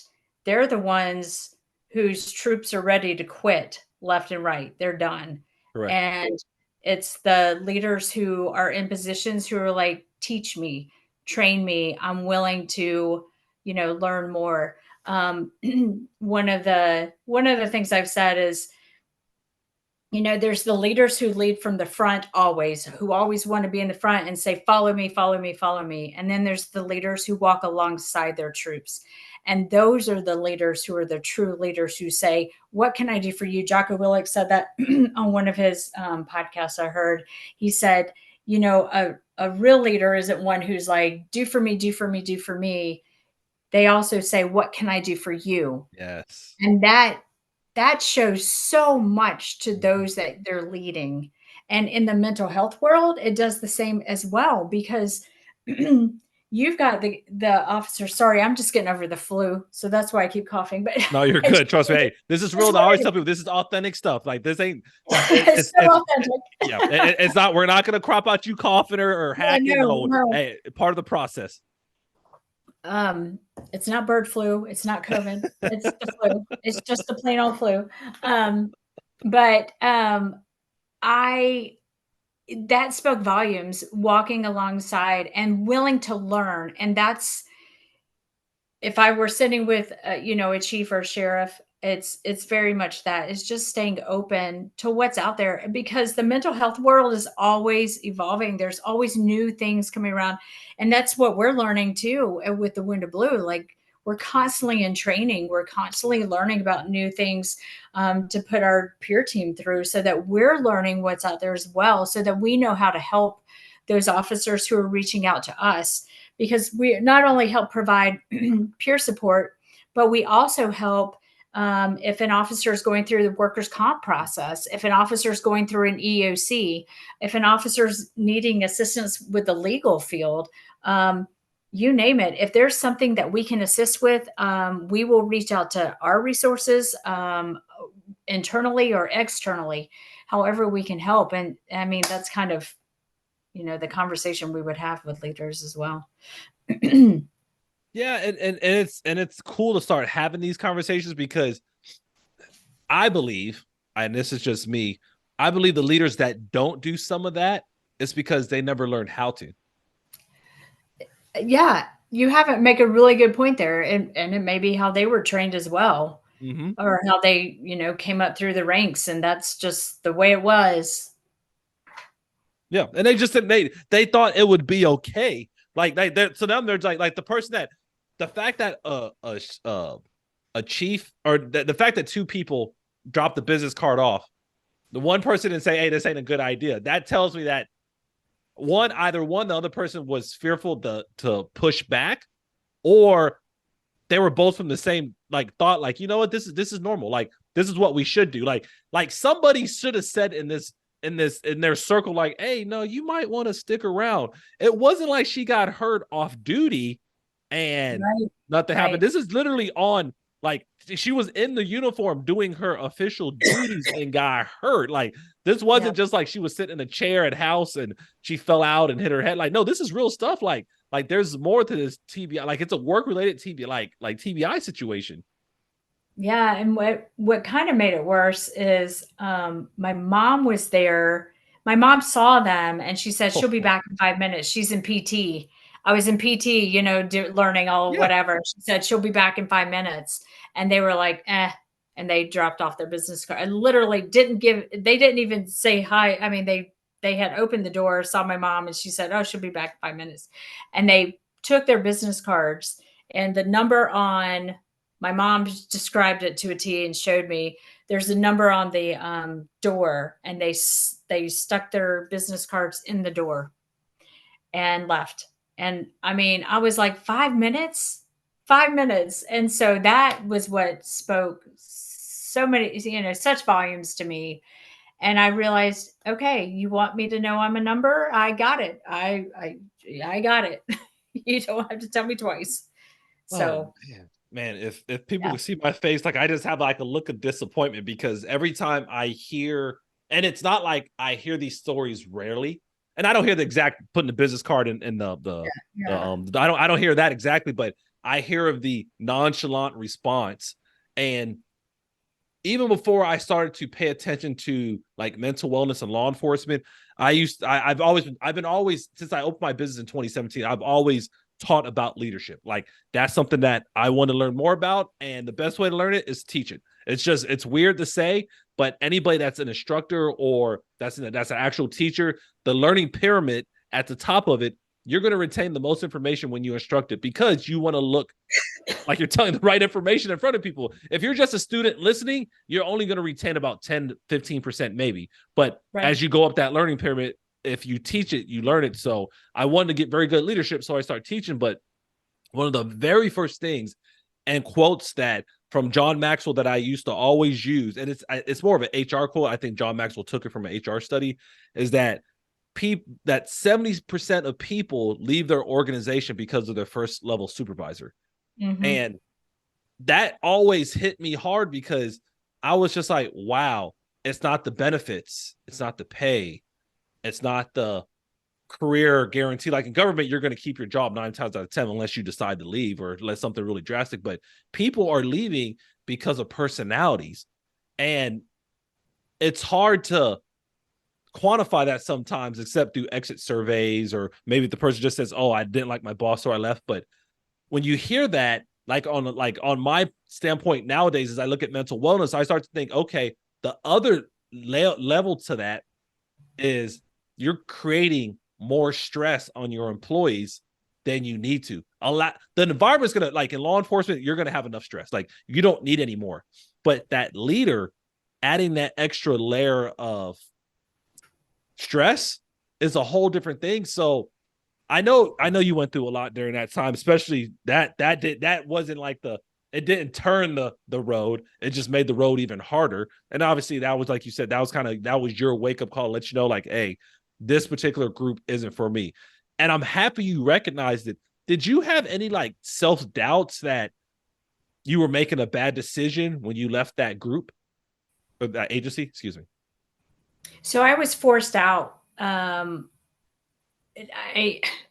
they're the ones whose troops are ready to quit left and right. They're done. Correct. And it's the leaders who are in positions who are like, teach me, train me. I'm willing to, learn more. One of the things I've said is, there's the leaders who lead from the front always, who always want to be in the front and say, follow me, follow me, follow me. And then there's the leaders who walk alongside their troops. And those are the leaders who are the true leaders who say, what can I do for you? Jocko Willink said that on one of his podcasts I heard. He said, a real leader isn't one who's like, do for me, do for me, do for me. They also say, what can I do for you? Yes. And that shows so much to those that they're leading. And in the mental health world, it does the same as well, because you've got the officer. Sorry, I'm just getting over the flu, so that's why I keep coughing. But no, you're good. Trust me. Hey, this is real. I always tell people this is authentic stuff. Like this ain't. It's so authentic. It's not. We're not going to crop out you coughing or hacking. No. Hey, part of the process. It's not bird flu. It's not COVID. It's the flu. It's just the plain old flu. But that spoke volumes, walking alongside and willing to learn. And that's, if I were sitting with, a chief or a sheriff, it's very much that. It's just staying open to what's out there, because the mental health world is always evolving. There's always new things coming around. And that's what we're learning too with the Wounded Blue. Like, we're constantly in training. We're constantly learning about new things to put our peer team through, so that we're learning what's out there as well, so that we know how to help those officers who are reaching out to us. Because we not only help provide peer support, but we also help if an officer is going through the workers' comp process, if an officer is going through an EOC, if an officer is needing assistance with the legal field, you name it. If there's something that we can assist with, we will reach out to our resources internally or externally, however we can help. And I mean, that's kind of, the conversation we would have with leaders as well. Yeah, and it's cool to start having these conversations, because I believe, and this is just me, I believe the leaders that don't do some of that, it's because they never learned how to. Yeah, you haven't make a really good point there, and it may be how they were trained as well, or how they came up through the ranks, and that's just the way it was. Yeah, and they just they thought it would be okay. Like so now there's like the person that, the fact that a chief, or the fact that two people dropped the business card off, the one person didn't say, hey, this ain't a good idea. That tells me that either the other person was fearful to push back, or they were both from the same thought, like, you know what, this is normal. Like, this is what we should do. Like somebody should have said in their circle, like, hey, no, you might want to stick around. It wasn't like she got hurt off duty and nothing happened. This is literally on, like, she was in the uniform doing her official duties and got hurt. Like, this wasn't just like she was sitting in a chair at house and she fell out and hit her head. Like, no, this is real stuff. Like there's more to this TBI. Like, it's a work-related TBI, like TBI situation. Yeah, and what kind of made it worse is my mom was there. My mom saw them, and she said she'll be back in 5 minutes. She's in PT. I was in PT, learning all whatever. She said she'll be back in 5 minutes, and they were like, and they dropped off their business card. And literally they didn't even say hi. I mean, they had opened the door, saw my mom, and she said, oh, she'll be back in 5 minutes. And they took their business cards, and the number on My mom described it to a T and showed me. There's a number on the door, and they stuck their business cards in the door and left. And I mean, I was like, 5 minutes, 5 minutes. And so that was what spoke so many, such volumes to me. And I realized, okay, you want me to know I'm a number? I got it. I got it. You don't have to tell me twice. So, man, if people yeah. could see my face, like I just have like a look of disappointment because every time I hear, and it's not like I hear these stories rarely, and I don't hear the exact putting the business card in the I don't hear that exactly, but I hear of the nonchalant response. And even before I started to pay attention to like mental wellness and law enforcement, I've been always since I opened my business in 2017, I've always taught about leadership. Like that's something that I want to learn more about. And the best way to learn it is teach it. It's weird to say, but anybody that's an instructor or that's an actual teacher, the learning pyramid at the top of it, you're going to retain the most information when you instruct it because you want to look like you're telling the right information in front of people. If you're just a student listening, you're only going to retain about 10 to 15% maybe. But as you go up that learning pyramid, if you teach it, you learn it. So I wanted to get very good leadership, so I started teaching. But one of the very first things and quotes that from John Maxwell that I used to always use, and it's more of an HR quote. I think John Maxwell took it from an HR study, is that 70% of people leave their organization because of their first level supervisor. Mm-hmm. And that always hit me hard because I was just like, wow, it's not the benefits. It's not the pay. It's not the career guarantee. Like in government, you're going to keep your job 9 times out of 10 unless you decide to leave or unless something really drastic. But people are leaving because of personalities. And it's hard to quantify that sometimes, except through exit surveys, or maybe the person just says, oh, I didn't like my boss, so I left. But when you hear that, like on my standpoint nowadays, as I look at mental wellness, I start to think, okay, the other level to that is you're creating more stress on your employees than you need to. The environment's going to, like in law enforcement, you're going to have enough stress. Like you don't need any more. But that leader adding that extra layer of stress is a whole different thing. So I know you went through a lot during that time, especially that wasn't like it didn't turn the road. It just made the road even harder. And obviously that was, like you said, that was your wake up call to let you know, like, hey, this particular group isn't for me. And I'm happy you recognized it. Did you have any like self-doubts that you were making a bad decision when you left that group or that agency? Excuse me. So I was forced out. I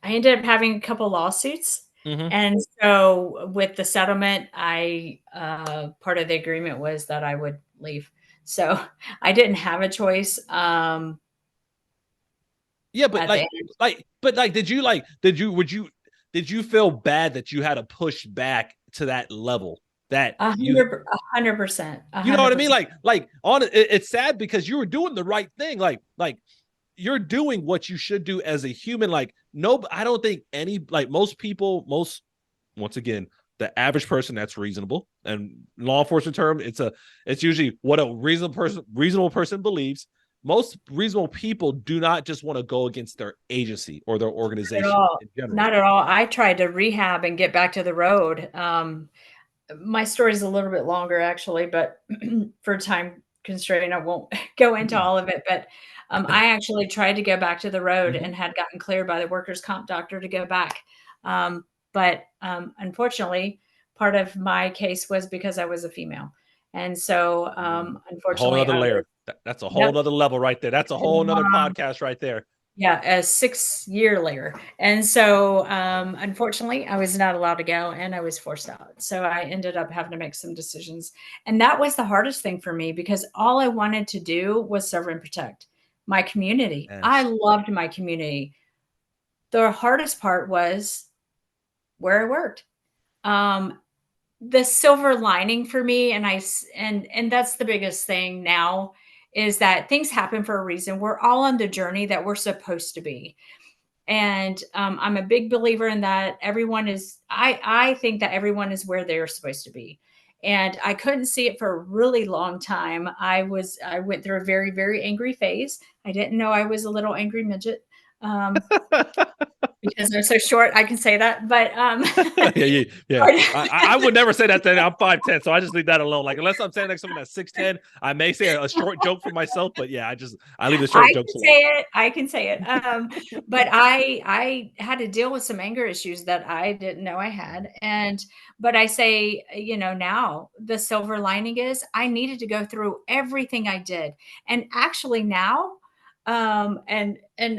ended up having a couple lawsuits. Mm-hmm. And so with the settlement, part of the agreement was that I would leave. So I didn't have a choice. Yeah, but did you feel bad that you had to push back to that level? That 100%. You know what I mean? It's sad because you were doing the right thing. Like you're doing what you should do as a human. Like, no, I don't think once again, the average person that's reasonable, and law enforcement term, it's usually what a reasonable person believes. Most reasonable people do not just want to go against their agency or their organization in general. Not at all. I tried to rehab and get back to the road. My story is a little bit longer actually, but for time constraint, I won't go into all of it. But I actually tried to go back to the road and had gotten cleared by the workers' comp doctor to go back. But unfortunately, part of my case was because I was a female. And so unfortunately, a whole other layer. That's a whole other level right there. That's a whole other podcast right there. Yeah, a 6-year layer. And so, unfortunately, I was not allowed to go and I was forced out. So I ended up having to make some decisions. And that was the hardest thing for me because all I wanted to do was serve and protect my community. Yes. I loved my community. The hardest part was where I worked. The silver lining for me, and that's the biggest thing now, is that things happen for a reason. We're all on the journey that we're supposed to be. And I'm a big believer in that. I think that everyone is where they're supposed to be. And I couldn't see it for a really long time. I went through a very, very angry phase. I didn't know I was a little angry midget. Because they're so short, I can say that. But yeah. I would never say that thing. I'm 5'10", so I just leave that alone. Like, unless I'm saying like someone that's 6'10", I may say a short joke for myself. But yeah, I leave the short jokes alone. I can say it. But I had to deal with some anger issues that I didn't know I had. But I say, now the silver lining is I needed to go through everything I did. And actually now, and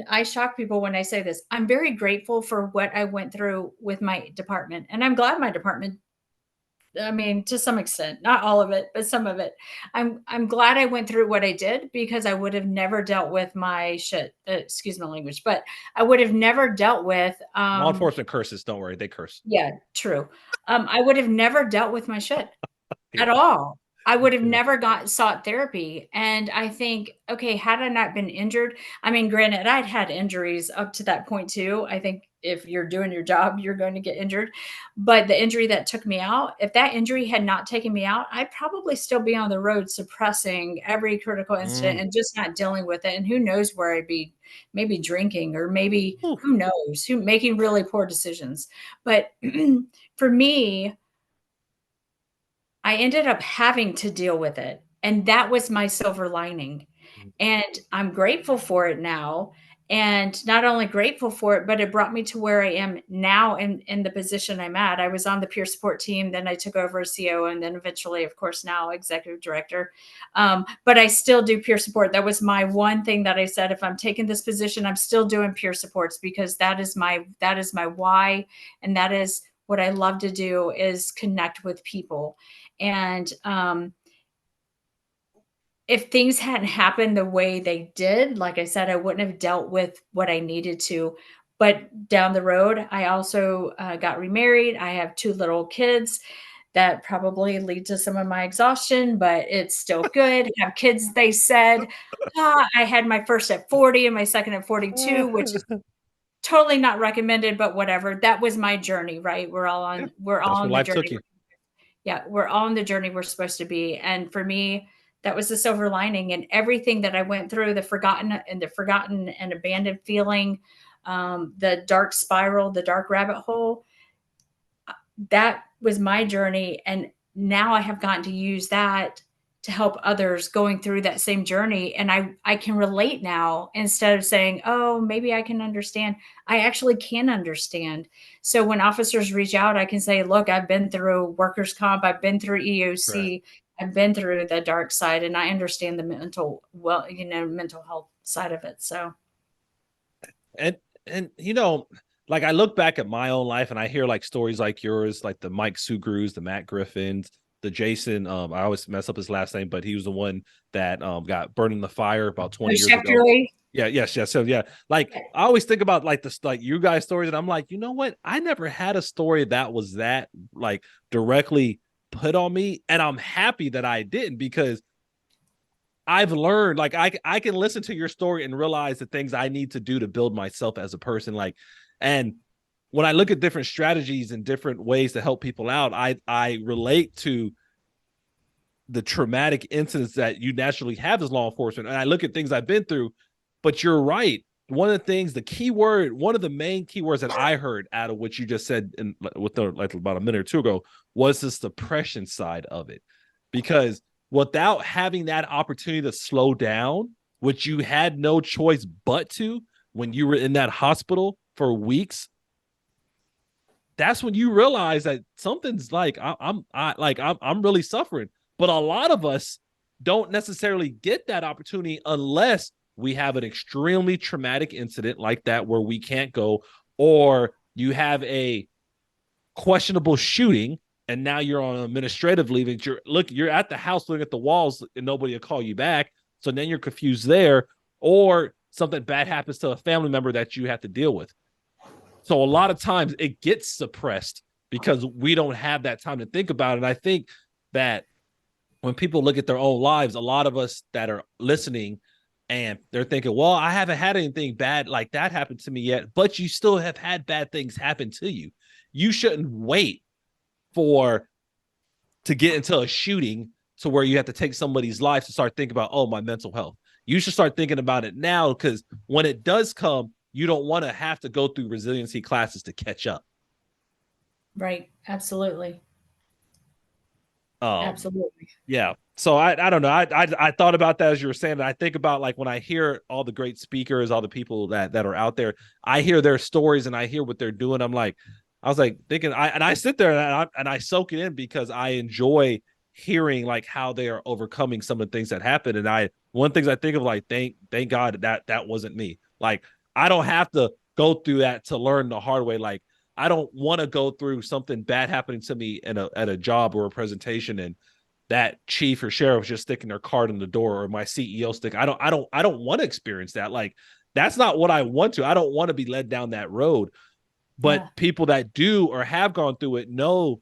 I shock people when I say this, I'm very grateful for what I went through with my department. And I'm glad my department, I mean, to some extent, not all of it, but some of it. I'm glad I went through what I did, because I would have never dealt with my shit. Excuse my language, but I would have never dealt with Law enforcement curses. Don't worry, they curse. Yeah, true. I would have never dealt with my shit at all. I would have never sought therapy. And I think, okay, had I not been injured, I mean, granted, I'd had injuries up to that point too. I think if you're doing your job, you're going to get injured. But the injury that took me out, if that injury had not taken me out, I'd probably still be on the road suppressing every critical incident and just not dealing with it. And who knows where I'd be, maybe drinking, or maybe who knows, making really poor decisions. But for me, I ended up having to deal with it. And that was my silver lining. And I'm grateful for it now. And not only grateful for it, but it brought me to where I am now in the position I'm at. I was on the peer support team, then I took over as CO, and then eventually, of course, now executive director. But I still do peer support. That was my one thing that I said, if I'm taking this position, I'm still doing peer supports, because that is my why. And that is what I love to do, is connect with people. And if things hadn't happened the way they did, like I said, I wouldn't have dealt with what I needed to. But down the road, I also got remarried. I have 2 little kids. That probably lead to some of my exhaustion, but it's still good. Have kids, they said. I had my first at 40 and my second at 42, which is totally not recommended, but whatever. That was my journey, right? We're all on the journey. Yeah, we're all on the journey we're supposed to be. And for me, that was the silver lining. And everything that I went through, the forgotten and abandoned feeling, the dark spiral, the dark rabbit hole, that was my journey. And now I have gotten to use that to help others going through that same journey. And I can relate now, instead of saying, oh, maybe I can understand. I actually can understand. So when officers reach out, I can say, look, I've been through workers' comp. I've been through EOC. Right. I've been through the dark side, and I understand the mental health side of it. So. And like, I look back at my own life and I hear like stories like yours, like the Mike Sugrus, the Matt Griffins, the Jason, I always mess up his last name, but he was the one that got burned in the fire about 20 years ago. Yeah, yes. So yeah, like I always think about like you guys' stories, and I'm like, you know what? I never had a story that was that like directly put on me, and I'm happy that I didn't, because I've learned, like, I can listen to your story and realize the things I need to do to build myself as a person. Like, and when I look at different strategies and different ways to help people out, I relate to the traumatic incidents that you naturally have as law enforcement. And I look at things I've been through, but you're right. One of the things, one of the main keywords that I heard out of what you just said like about a minute or two ago, was the suppression side of it. Because without having that opportunity to slow down, which you had no choice but to, when you were in that hospital for weeks, that's when you realize that something's like, I'm really suffering. But a lot of us don't necessarily get that opportunity unless we have an extremely traumatic incident like that where we can't go, or you have a questionable shooting and now you're on administrative leave, and you're at the house looking at the walls and nobody will call you back. So then you're confused there, or something bad happens to a family member that you have to deal with. So a lot of times it gets suppressed because we don't have that time to think about it. And I think that when people look at their own lives, a lot of us that are listening and they're thinking, well, I haven't had anything bad like that happen to me yet, but you still have had bad things happen to you. You shouldn't wait for to get into a shooting to where you have to take somebody's life to start thinking about, oh, my mental health. You should start thinking about it now, because when it does come, you don't want to have to go through resiliency classes to catch up. Right. Absolutely. Absolutely. Yeah. So I don't know. I thought about that as you were saying. And I think about, like, when I hear all the great speakers, all the people that are out there, I hear their stories and I hear what they're doing. I was like thinking, I sit there and I soak it in, because I enjoy hearing like how they are overcoming some of the things that happen. And one things I think of, like, thank God that wasn't me. Like, I don't have to go through that to learn the hard way. Like, I don't want to go through something bad happening to me at a job or a presentation, and that chief or sheriff just sticking their card in the door, or my CEO stick. I don't want to experience that. Like, that's not what I want to. I don't want to be led down that road. But people that do or have gone through it know,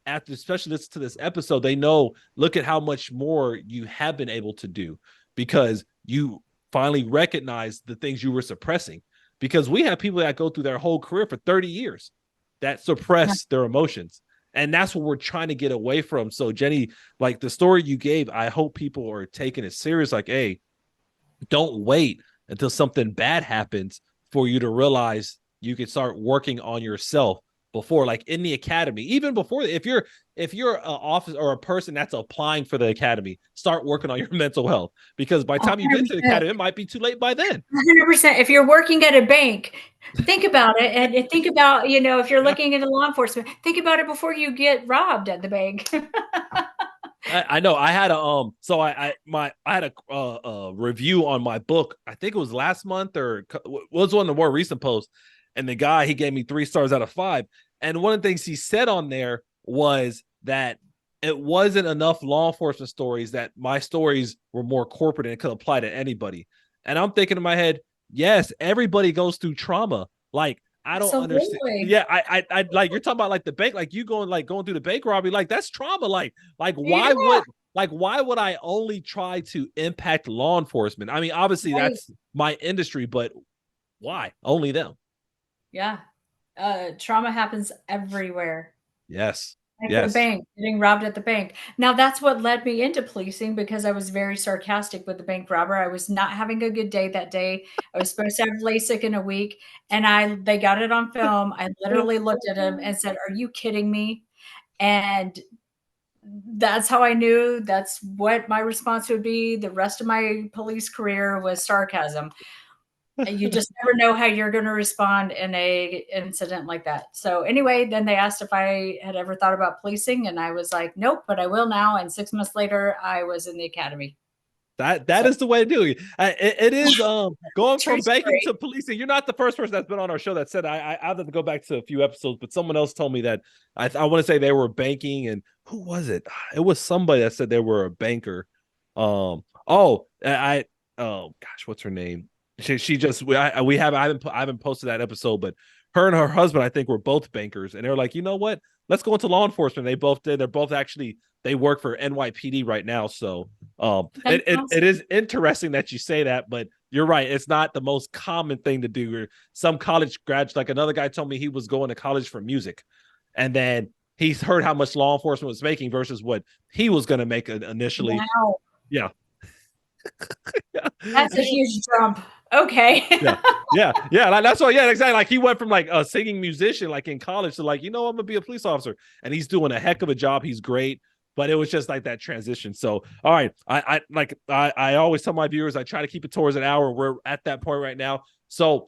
after especially listen to this episode, they know, look at how much more you have been able to do, because you finally recognize the things you were suppressing. Because we have people that go through their whole career for 30 years that suppress their emotions. And that's what we're trying to get away from. So, Jennie, like the story you gave, I hope people are taking it serious. Like, hey, don't wait until something bad happens for you to realize you can start working on yourself before, like in the academy, even before. If you're an office or a person that's applying for the academy, start working on your mental health, because by the time you get to the academy, it might be too late by then. 100%. If you're working at a bank, think about it, and think about, if you're looking into law enforcement, think about it before you get robbed at the bank. I know. I had a review on my book. I think it was last month, or was one of the more recent posts. And the guy, he gave me 3 stars out of 5. And one of the things he said on there was that it wasn't enough law enforcement stories, that my stories were more corporate and it could apply to anybody. And I'm thinking in my head, yes, everybody goes through trauma. Like, I don't understand. Yeah, I like, you're talking about like the bank, like you going through the bank robbery, like that's trauma. Like why would I only try to impact law enforcement? I mean, obviously that's my industry, but why only them? Yeah. Trauma happens everywhere. Yes. At the bank, getting robbed at the bank. Now, that's what led me into policing, because I was very sarcastic with the bank robber. I was not having a good day that day. I was supposed to have LASIK in a week, and they got it on film. I literally looked at him and said, "Are you kidding me?" And that's how I knew that's what my response would be. The rest of my police career was sarcasm. You just never know how you're going to respond in a incident like that. So anyway, then they asked if I had ever thought about policing, and I was like, nope, but I will now. And 6 months later, I was in the academy. That is the way to do it. It is going from banking to policing. You're not the first person that's been on our show that said, I have to go back to a few episodes, but someone else told me that I want to say they were banking, and who was it? It was somebody that said they were a banker. Oh gosh, what's her name? She just I haven't posted that episode, but her and her husband, I think, were both bankers, and they're like, you know what? Let's go into law enforcement. They both did. They're both actually, they work for NYPD right now. So it is interesting that you say that, but you're right. It's not the most common thing to do. Or some college graduates, like another guy told me he was going to college for music, and then he's heard how much law enforcement was making versus what he was going to make initially. Wow. Yeah. That's a huge jump. Okay. yeah. That's why. Yeah, exactly. Like he went from like a singing musician, like in college, to like, I'm gonna be a police officer, and he's doing a heck of a job. He's great, but it was just like that transition. So, all right, I always tell my viewers, I try to keep it towards an hour. We're at that point right now. So,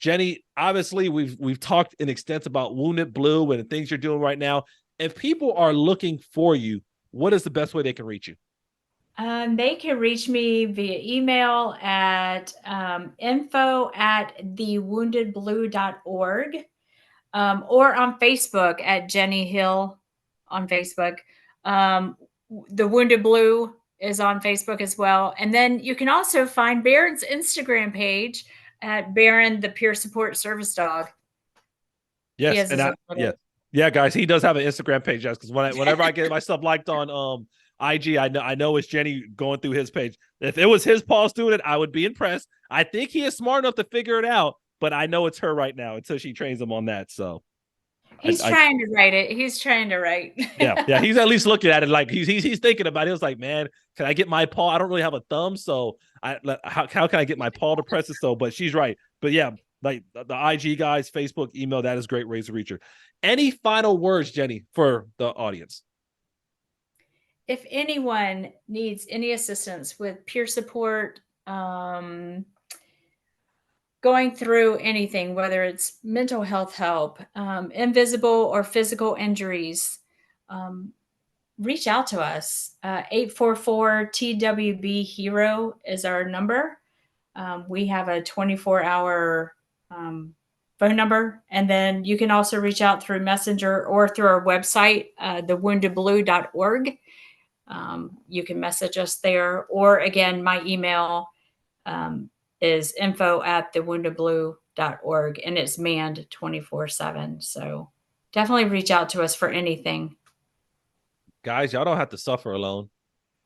Jennie, obviously we've talked in extent about Wounded Blue and the things you're doing right now. If people are looking for you, what is the best way they can reach you? They can reach me via email at info@thewoundedblue.org, or on Facebook at Jennie Hill on Facebook. The Wounded Blue is on Facebook as well. And then you can also find Barron's Instagram page at Barron, the Peer Support Service Dog. Yes, yeah, guys, he does have an Instagram page, yes, because whenever I get my stuff liked on IG, I know it's Jennie going through his page. If it was his paws doing it, I would be impressed. I think he is smart enough to figure it out, but I know it's her right now until she trains him on that. So, He's trying to write it. He's trying to write. Yeah. He's at least looking at it like he's thinking about it. It was like, man, can I get my paw? I don't really have a thumb, so how can I get my paw to press it? So, but she's right. But yeah, like the IG guys, Facebook, email, that is great ways to reach her. Any final words, Jennie, for the audience? If anyone needs any assistance with peer support, going through anything, whether it's mental health help, invisible or physical injuries, reach out to us. 844-TWB HERO is our number. We have a 24-hour phone number. And then you can also reach out through Messenger or through our website, thewoundedblue.org. You can message us there. Or again, my email is info@thewoundedblue.org, and it's manned 24/7. So definitely reach out to us for anything. Guys, y'all don't have to suffer alone.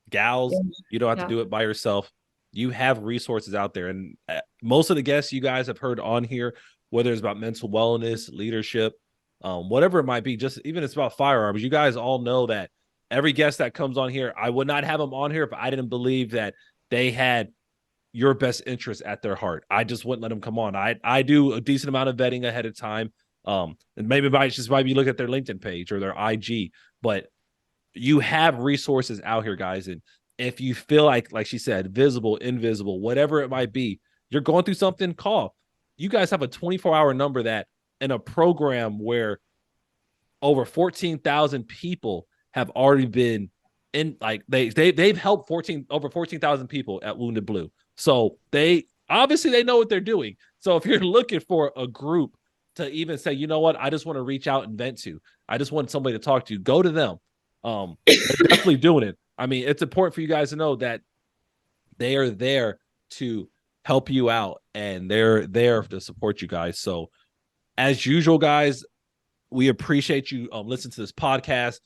Gals, you don't have to do it by yourself. You have resources out there. And most of the guests you guys have heard on here, whether it's about mental wellness, leadership, whatever it might be, just even it's about firearms, you guys all know that every guest that comes on here, I would not have them on here if I didn't believe that they had your best interest at their heart. I just wouldn't let them come on. I do a decent amount of vetting ahead of time. And maybe just might be look at their LinkedIn page or their IG, but you have resources out here, guys. And if you feel like she said, visible, invisible, whatever it might be, you're going through something, call. You guys have a 24-hour number that in a program where over 14,000 people have already been in, like they've helped over 14,000 people at Wounded Blue. So they obviously know what they're doing. So if you're looking for a group to even say, you know what, I just want to reach out and vent to, I just want somebody to talk to, go to them. They're definitely doing it. I mean, it's important for you guys to know that they are there to help you out and they're there to support you guys. So as usual, guys, we appreciate you listening to this podcast.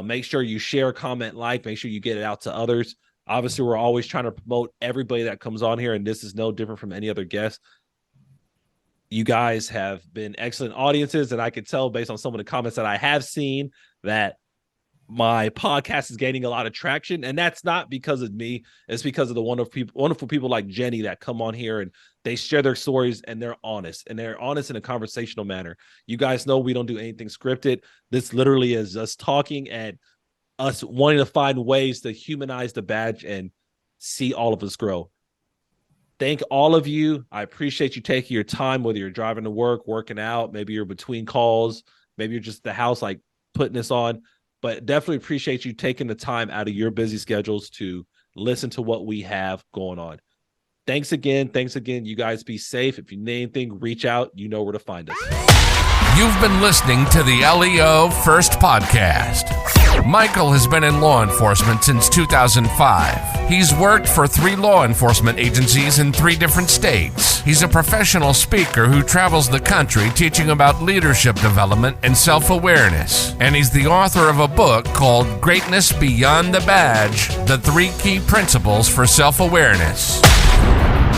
Make sure you share, comment, like, make sure you get it out to others. Obviously, we're always trying to promote everybody that comes on here, and this is no different from any other guest. You guys have been excellent audiences, and I can tell based on some of the comments that I have seen that my podcast is gaining a lot of traction, and that's not because of me. It's because of the wonderful people like Jennie that come on here and they share their stories and they're honest in a conversational manner. You guys know we don't do anything scripted. This literally is us talking and us wanting to find ways to humanize the badge and see all of us grow. Thank all of you. I appreciate you taking your time, whether you're driving to work, working out, maybe you're between calls, maybe you're just at the house, like putting this on. But definitely appreciate you taking the time out of your busy schedules to listen to what we have going on. Thanks again. You guys be safe. If you need anything, reach out. You know where to find us. You've been listening to the LEO First Podcast. Michael has been in law enforcement since 2005. He's worked for 3 law enforcement agencies in 3 different states. He's a professional speaker who travels the country teaching about leadership development and self-awareness. And he's the author of a book called Greatness Beyond the Badge: The 3 Key Principles for Self-Awareness.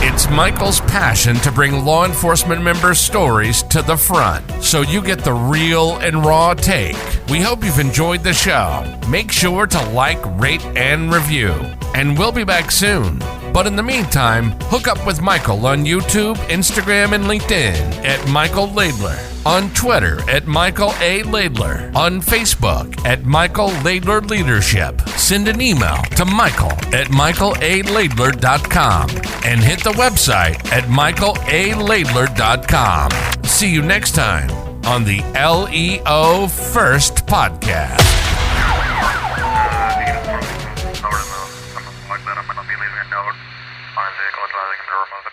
It's Michael's passion to bring law enforcement members' stories to the front, so you get the real and raw take. We hope you've enjoyed the show. Make sure to like, rate, and review. And we'll be back soon. But in the meantime, hook up with Michael on YouTube, Instagram, and LinkedIn at Michael Laidler, on Twitter at Michael A. Laidler, on Facebook at Michael Laidler Leadership. Send an email to michael@michaelalaidler.com and hit the website at michaelalaidler.com. See you next time on the LEO First Podcast. Like that, I'm going to be leaving a note. My vehicle is driving into remote.